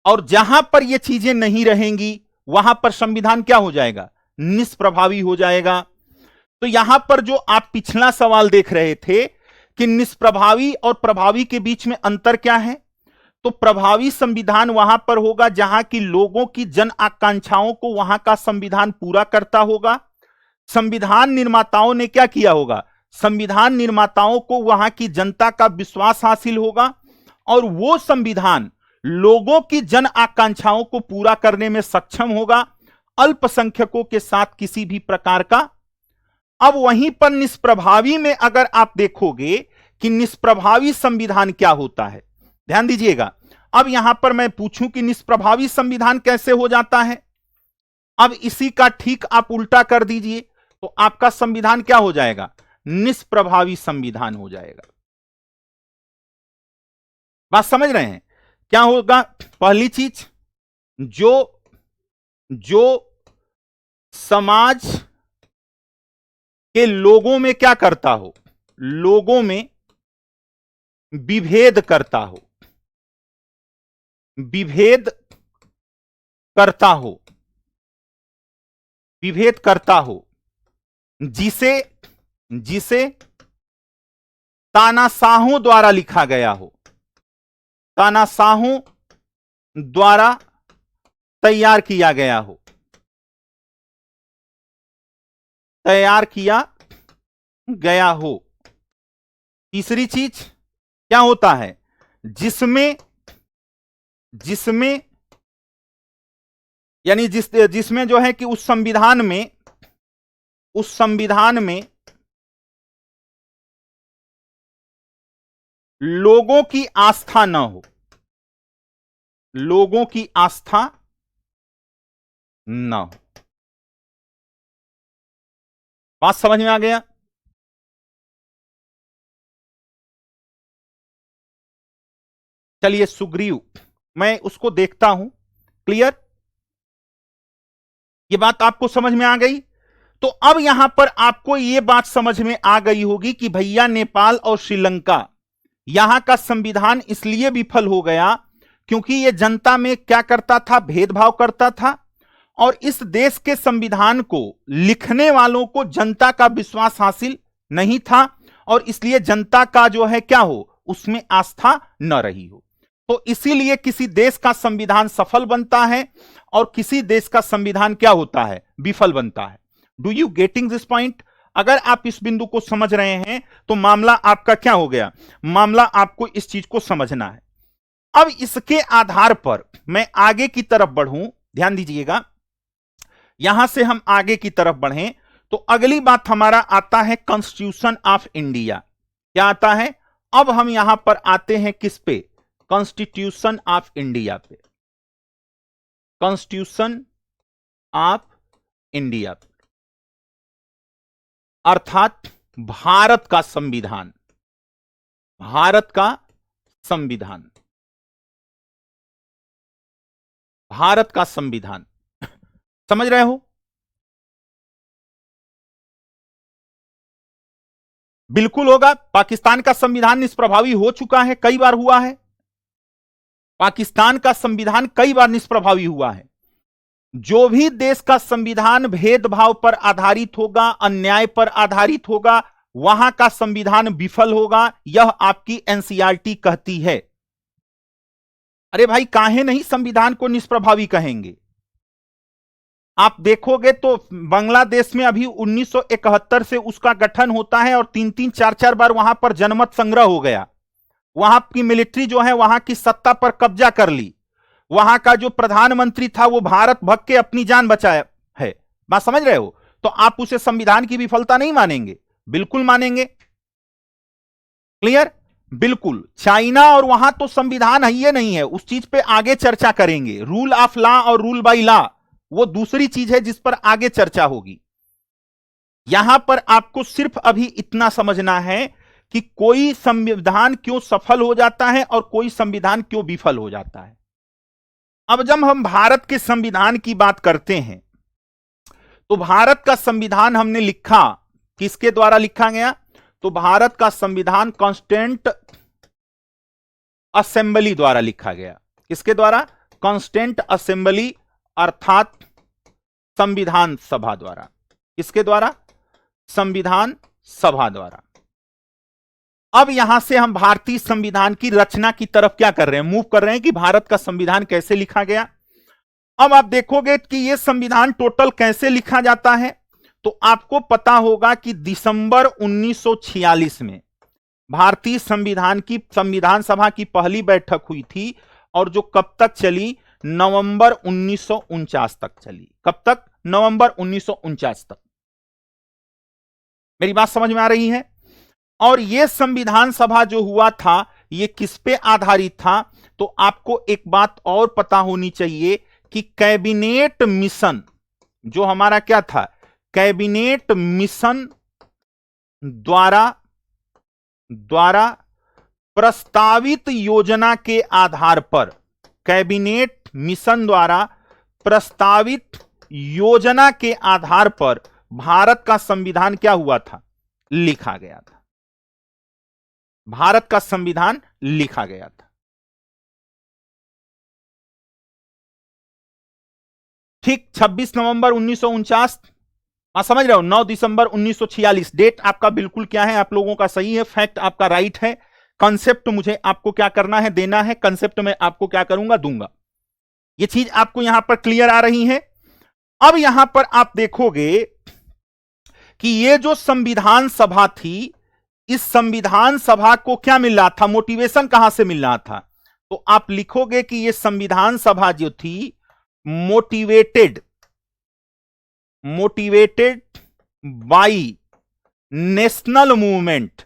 और जहां पर यह चीजें नहीं रहेंगी, वहां पर संविधान क्या हो जाएगा? निष्प्रभावी हो जाएगा। तो यहां पर जो आप पिछला सवाल देख रहे थे कि निष्प्रभावी और प्रभावी के बीच में अंतर क्या है, तो प्रभावी संविधान वहां पर होगा जहां की लोगों की जन आकांक्षाओं को वहां का संविधान पूरा करता होगा। संविधान निर्माताओं ने क्या किया होगा? संविधान निर्माताओं को वहां की जनता का विश्वास हासिल होगा और वो संविधान लोगों की जन आकांक्षाओं को पूरा करने में सक्षम होगा, अल्पसंख्यकों के साथ किसी भी प्रकार का। अब वहीं पर निष्प्रभावी में अगर आप देखोगे कि निष्प्रभावी संविधान क्या होता है, ध्यान दीजिएगा। अब यहां पर मैं पूछूं कि निष्प्रभावी संविधान कैसे हो जाता है, अब इसी का ठीक आप उल्टा कर दीजिए तो आपका संविधान क्या हो जाएगा? निष्प्रभावी संविधान हो जाएगा। बात समझ रहे हैं? क्या होगा? पहली चीज, जो समाज के लोगों में क्या करता हो? लोगों में विभेद करता हो, विभेद करता हो, जिसे तानाशाहों द्वारा लिखा गया हो, तानाशाहों द्वारा तैयार किया गया हो। तीसरी चीज क्या होता है? जिसमें यानी जिसमें जो है कि उस संविधान में लोगों की आस्था न हो, लोगों की आस्था न हो। बात समझ में आ गया? चलिए सुग्रीव, मैं उसको देखता हूं। क्लियर? ये बात आपको समझ में आ गई? तो अब यहां पर आपको यह बात समझ में आ गई होगी कि भैया नेपाल और श्रीलंका, यहां का संविधान इसलिए विफल हो गया क्योंकि यह जनता में क्या करता था? भेदभाव करता था। और इस देश के संविधान को लिखने वालों को जनता का विश्वास हासिल नहीं था और इसलिए जनता का जो है क्या हो, उसमें आस्था न रही हो। तो इसीलिए किसी देश का संविधान सफल बनता है और किसी देश का संविधान क्या होता है, विफल बनता है। Do you getting this point? अगर आप इस बिंदु को समझ रहे हैं तो मामला आपका क्या हो गया, मामला आपको इस चीज को समझना है। अब इसके आधार पर मैं आगे की तरफ बढ़ूं, ध्यान दीजिएगा, यहां से हम आगे की तरफ बढ़ें तो अगली बात हमारा आता है कॉन्स्टिट्यूशन ऑफ इंडिया। क्या आता है? अब हम यहां पर आते हैं किस पे, कॉन्स्टिट्यूशन ऑफ इंडिया पे, कॉन्स्टिट्यूशन ऑफ इंडिया पे, अर्थात भारत का संविधान, भारत का संविधान, भारत का संविधान। समझ रहे हो? बिल्कुल होगा। पाकिस्तान का संविधान निष्प्रभावी हो चुका है, कई बार हुआ है। पाकिस्तान का संविधान कई बार निष्प्रभावी हुआ है। जो भी देश का संविधान भेदभाव पर आधारित होगा, अन्याय पर आधारित होगा, वहां का संविधान विफल होगा, यह आपकी एनसीईआरटी कहती है। अरे भाई, काहे नहीं संविधान को निष्प्रभावी कहेंगे? आप देखोगे तो बांग्लादेश में अभी 1971 से उसका गठन होता है और 3-3, 4-4 बार वहां पर जनमत संग्रह हो गया। वहां की मिलिट्री जो है वहां की सत्ता पर कब्जा कर ली। वहां का जो प्रधानमंत्री था वो भारत भग के अपनी जान बचाया है। बात समझ रहे हो? तो आप उसे संविधान की विफलता नहीं मानेंगे? बिल्कुल मानेंगे। क्लियर? बिल्कुल। चाइना और वहां तो संविधान है ही नहीं है, उस चीज पे आगे चर्चा करेंगे। रूल ऑफ लॉ और रूल बाय लॉ वो दूसरी चीज है जिस पर आगे चर्चा होगी। यहां पर आपको सिर्फ अभी इतना समझना है कि कोई संविधान क्यों सफल हो जाता है और कोई संविधान क्यों विफल हो जाता है। अब जब हम भारत के संविधान की बात करते हैं तो भारत का संविधान हमने लिखा, किसके द्वारा लिखा गया? तो भारत का संविधान कॉन्स्टिट्यूएंट असेंबली द्वारा लिखा गया। किसके द्वारा? कॉन्स्टिट्यूएंट असेंबली अर्थात संविधान सभा द्वारा। किसके द्वारा? संविधान सभा द्वारा। अब यहां से हम भारतीय संविधान की रचना की तरफ क्या कर रहे हैं, मूव कर रहे हैं कि भारत का संविधान कैसे लिखा गया। अब आप देखोगे कि यह संविधान टोटल कैसे लिखा जाता है तो आपको पता होगा कि दिसंबर 1946 में भारतीय संविधान सभा की पहली बैठक हुई थी और जो कब तक चली? नवंबर 1949 तक चली। कब तक? नवंबर 1949 तक। मेरी बात समझ में आ रही है? और यह संविधान सभा जो हुआ था यह किस पे आधारित था? तो आपको एक बात और पता होनी चाहिए कि कैबिनेट मिशन जो हमारा क्या था, कैबिनेट मिशन द्वारा प्रस्तावित योजना के आधार पर, कैबिनेट मिशन द्वारा प्रस्तावित योजना के आधार पर भारत का संविधान क्या हुआ था? लिखा गया था। भारत का संविधान लिखा गया था। ठीक 26 नवंबर 1949, आप समझ रहे हो? 9 दिसंबर 1946 डेट आपका बिल्कुल क्या है, आप लोगों का सही है, फैक्ट आपका राइट है। कंसेप्ट मुझे आपको क्या करना है, देना है। कंसेप्ट में आपको क्या करूंगा, दूंगा। ये चीज आपको यहां पर क्लियर आ रही है। अब यहां पर आप देखोगे कि ये जो संविधान सभा थी, इस संविधान सभा को क्या मिल रहा था, मोटिवेशन कहां से मिल रहा था? तो आप लिखोगे कि ये संविधान सभा जो थी motivated by national movement,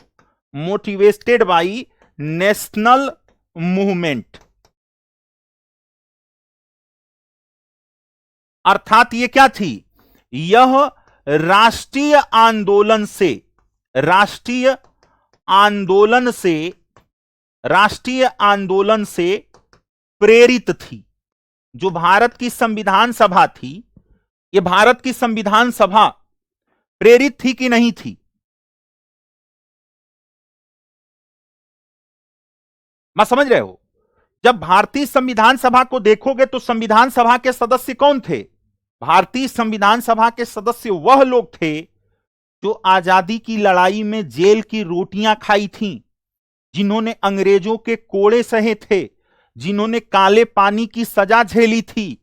motivated by national movement. अर्थात ये क्या थी? यह राष्ट्रीय आंदोलन से प्रेरित थी। जो भारत की संविधान सभा थी, यह भारत की संविधान सभा प्रेरित थी कि नहीं थी? मैं समझ रहे हो? जब भारतीय संविधान सभा को देखोगे तो संविधान सभा के सदस्य कौन थे? भारतीय संविधान सभा के सदस्य वह लोग थे जो आजादी की लड़ाई में जेल की रोटियां खाई थीं, जिन्होंने अंग्रेजों के कोड़े सहे थे, जिन्होंने काले पानी की सजा झेली थी।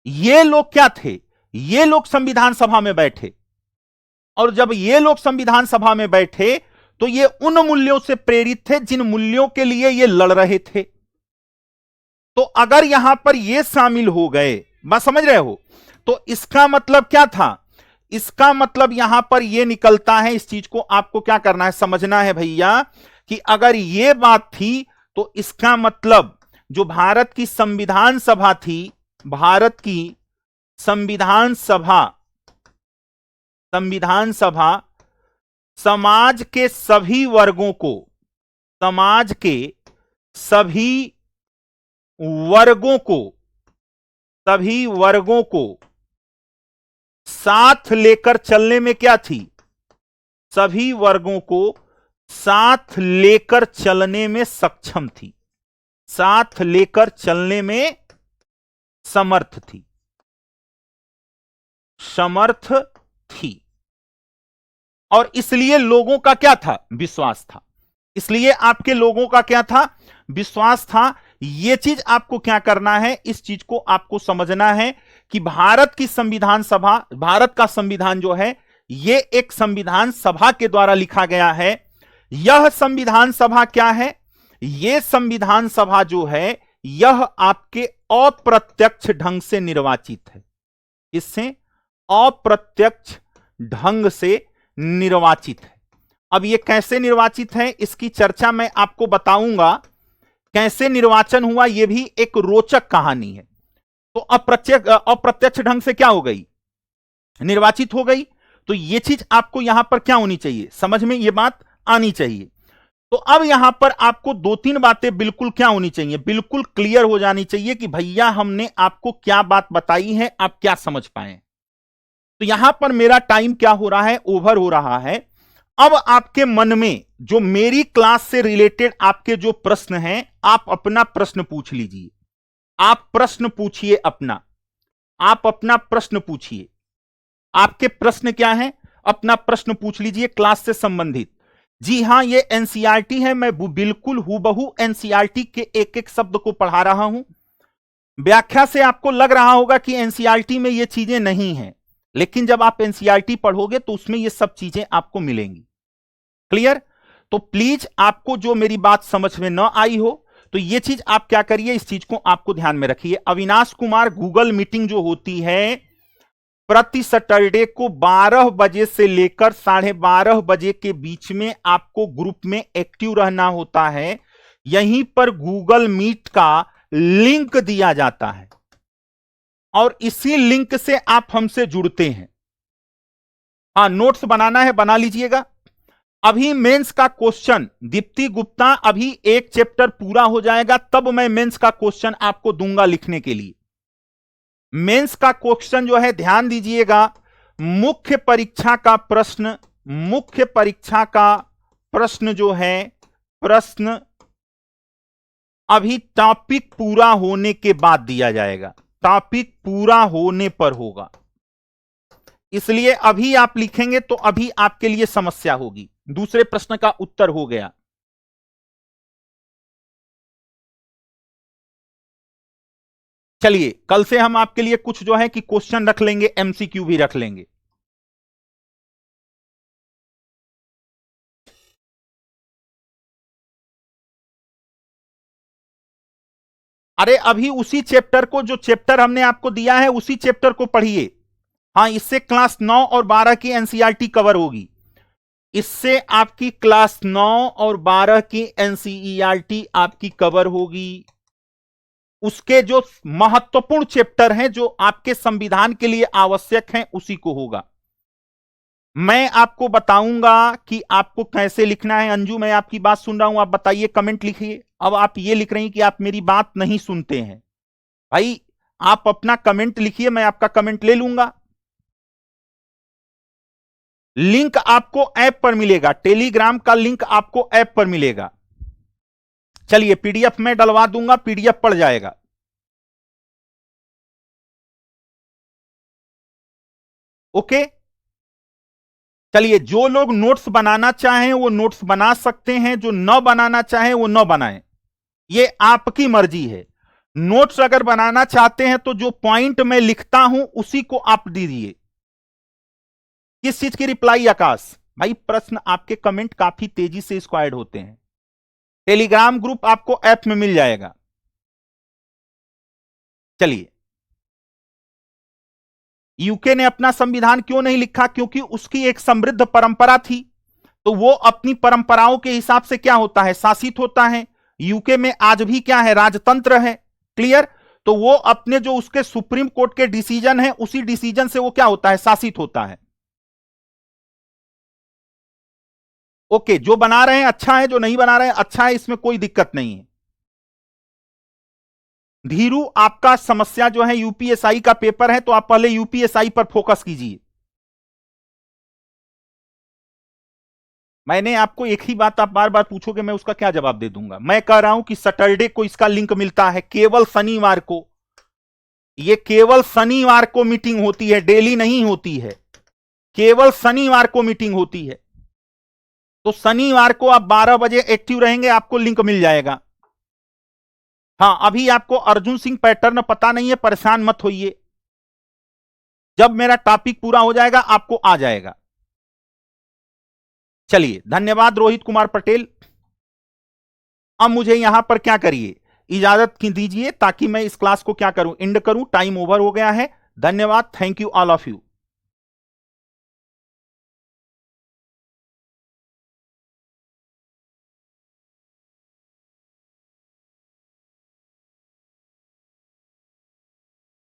ये लोग क्या थे? ये लोग संविधान सभा में बैठे, और जब ये लोग संविधान सभा में बैठे तो ये उन मूल्यों से प्रेरित थे जिन मूल्यों के लिए ये लड़ रहे थे। तो अगर यहां पर ये शामिल हो गए, बात समझ रहे हो, तो इसका मतलब क्या था? इसका मतलब यहां पर यह निकलता है, इस चीज को आपको क्या करना है, समझना है भैया, कि अगर यह बात थी तो इसका मतलब जो भारत की संविधान सभा थी, भारत की संविधान सभा समाज के सभी वर्गों को, समाज के सभी वर्गों को साथ लेकर चलने में क्या थी? सभी वर्गों को साथ लेकर चलने में सक्षम थी, साथ लेकर चलने में समर्थ थी, और इसलिए लोगों का क्या था? विश्वास था। इसलिए आपके लोगों का क्या था? विश्वास था। यह चीज आपको क्या करना है, इस चीज को आपको समझना है कि भारत की संविधान सभा, भारत का संविधान जो है यह एक संविधान सभा के द्वारा लिखा गया है। यह संविधान सभा क्या है? यह संविधान सभा जो है यह आपके अप्रत्यक्ष ढंग से निर्वाचित है। इससे अप्रत्यक्ष ढंग से निर्वाचित है। अब यह कैसे निर्वाचित है, इसकी चर्चा मैं आपको बताऊंगा। कैसे निर्वाचन हुआ यह भी एक रोचक कहानी है। तो अप्रत्यक्ष ढंग से क्या हो गई? निर्वाचित हो गई। तो यह चीज आपको यहां पर क्या होनी चाहिए, समझ में यह बात आनी चाहिए। तो अब यहां पर आपको दो तीन बातें बिल्कुल क्या होनी चाहिए, बिल्कुल क्लियर हो जानी चाहिए कि भैया हमने आपको क्या बात बताई है, आप क्या समझ पाए। तो यहां पर मेरा टाइम क्या हो रहा है, ओवर हो रहा है। अब आपके मन में जो मेरी क्लास से रिलेटेड आपके जो प्रश्न हैं, आप अपना प्रश्न पूछ लीजिए। आप प्रश्न पूछिए अपना, आप अपना प्रश्न पूछिए। आपके प्रश्न क्या हैं, अपना प्रश्न पूछ लीजिए क्लास से संबंधित। जी हां, ये एनसीईआरटी है, मैं बिल्कुल हूबहू एनसीईआरटी के एक एक शब्द को पढ़ा रहा हूं। व्याख्या से आपको लग रहा होगा कि एनसीईआरटी में ये चीजें नहीं हैं, लेकिन जब आप एनसीईआरटी पढ़ोगे तो उसमें ये सब चीजें आपको मिलेंगी। क्लियर? तो प्लीज आपको जो मेरी बात समझ में ना आई हो तो ये चीज आप क्या करिए, इस चीज को आपको ध्यान में रखिए। अविनाश कुमार, गूगल मीटिंग जो होती है प्रति सैटरडे को 12 बजे से लेकर 12:30 बजे के बीच में आपको ग्रुप में एक्टिव रहना होता है। यहीं पर गूगल मीट का लिंक दिया जाता है और इसी लिंक से आप हमसे जुड़ते हैं। हाँ, नोट्स बनाना है बना लीजिएगा। अभी मेंस का क्वेश्चन दीप्ति गुप्ता, अभी एक चैप्टर पूरा हो जाएगा तब मैं मेंस का क्वेश्चन आपको दूंगा लिखने के लिए। मेंस का क्वेश्चन जो है ध्यान दीजिएगा, मुख्य परीक्षा का प्रश्न जो है, प्रश्न अभी टॉपिक पूरा होने के बाद दिया जाएगा, टॉपिक पूरा होने पर होगा। इसलिए अभी आप लिखेंगे तो अभी आपके लिए समस्या होगी। दूसरे प्रश्न का उत्तर हो गया। चलिए कल से हम आपके लिए कुछ जो है कि क्वेश्चन रख लेंगे, एमसीक्यू भी रख लेंगे। अरे अभी उसी चैप्टर को, जो चैप्टर हमने आपको दिया है उसी चैप्टर को पढ़िए। हाँ, इससे क्लास 9 और 12 की एनसीईआरटी कवर होगी। इससे आपकी क्लास 9 और 12 की एनसीईआरटी आपकी कवर होगी। उसके जो महत्वपूर्ण चैप्टर हैं, जो आपके संविधान के लिए आवश्यक हैं, उसी को होगा। मैं आपको बताऊंगा कि आपको कैसे लिखना है। अंजू, मैं आपकी बात सुन रहा हूं, आप बताइए, कमेंट लिखिए। अब आप ये लिख रही हैं कि आप मेरी बात नहीं सुनते हैं। भाई आप अपना कमेंट लिखिए, मैं आपका कमेंट ले लूंगा। लिंक आपको ऐप पर मिलेगा, टेलीग्राम का लिंक आपको ऐप पर मिलेगा। चलिए पीडीएफ में डलवा दूंगा, पीडीएफ पड़ जाएगा। ओके, चलिए जो लोग नोट्स बनाना चाहें वो नोट्स बना सकते हैं, जो न बनाना चाहें वो न बनाएं, ये आपकी मर्जी है। नोट्स अगर बनाना चाहते हैं तो जो पॉइंट मैं लिखता हूं उसी को आप दीजिए। किस चीज की रिप्लाई आकाश भाई? प्रश्न आपके कमेंट काफी तेजी से इसको ऐड होते हैं। टेलीग्राम ग्रुप आपको ऐप में मिल जाएगा। चलिए, यूके ने अपना संविधान क्यों नहीं लिखा? क्योंकि उसकी एक समृद्ध परंपरा थी, तो वो अपनी परंपराओं के हिसाब से क्या होता है, शासित होता है। यूके में आज भी क्या है, राजतंत्र है। क्लियर? तो वो अपने जो उसके सुप्रीम कोर्ट के डिसीजन है, उसी डिसीजन से वो क्या होता है, शासित होता है। ओके, जो बना रहे हैं अच्छा है, जो नहीं बना रहे हैं अच्छा है, इसमें कोई दिक्कत नहीं है। धीरू, आपका समस्या जो है यूपीएसआई का पेपर है, तो आप पहले यूपीएसआई पर फोकस कीजिए। मैंने आपको एक ही बात आप बार बार पूछोगे, मैं उसका क्या जवाब दे दूंगा? मैं कह रहा हूं कि सैटरडे को इसका लिंक मिलता है, केवल शनिवार को। ये केवल शनिवार को मीटिंग होती है, डेली नहीं होती है, केवल शनिवार को मीटिंग होती है। तो शनिवार को आप 12 बजे एक्टिव रहेंगे, आपको लिंक मिल जाएगा। हां, अभी आपको अर्जुन सिंह पैटर्न पता नहीं है, परेशान मत होइए, जब मेरा टॉपिक पूरा हो जाएगा आपको आ जाएगा। चलिए, धन्यवाद रोहित कुमार पटेल। अब मुझे यहां पर क्या करिए, इजाजत दीजिए, ताकि मैं इस क्लास को क्या करूं, एंड करूं। टाइम ओवर हो गया है। धन्यवाद, thank you all of you.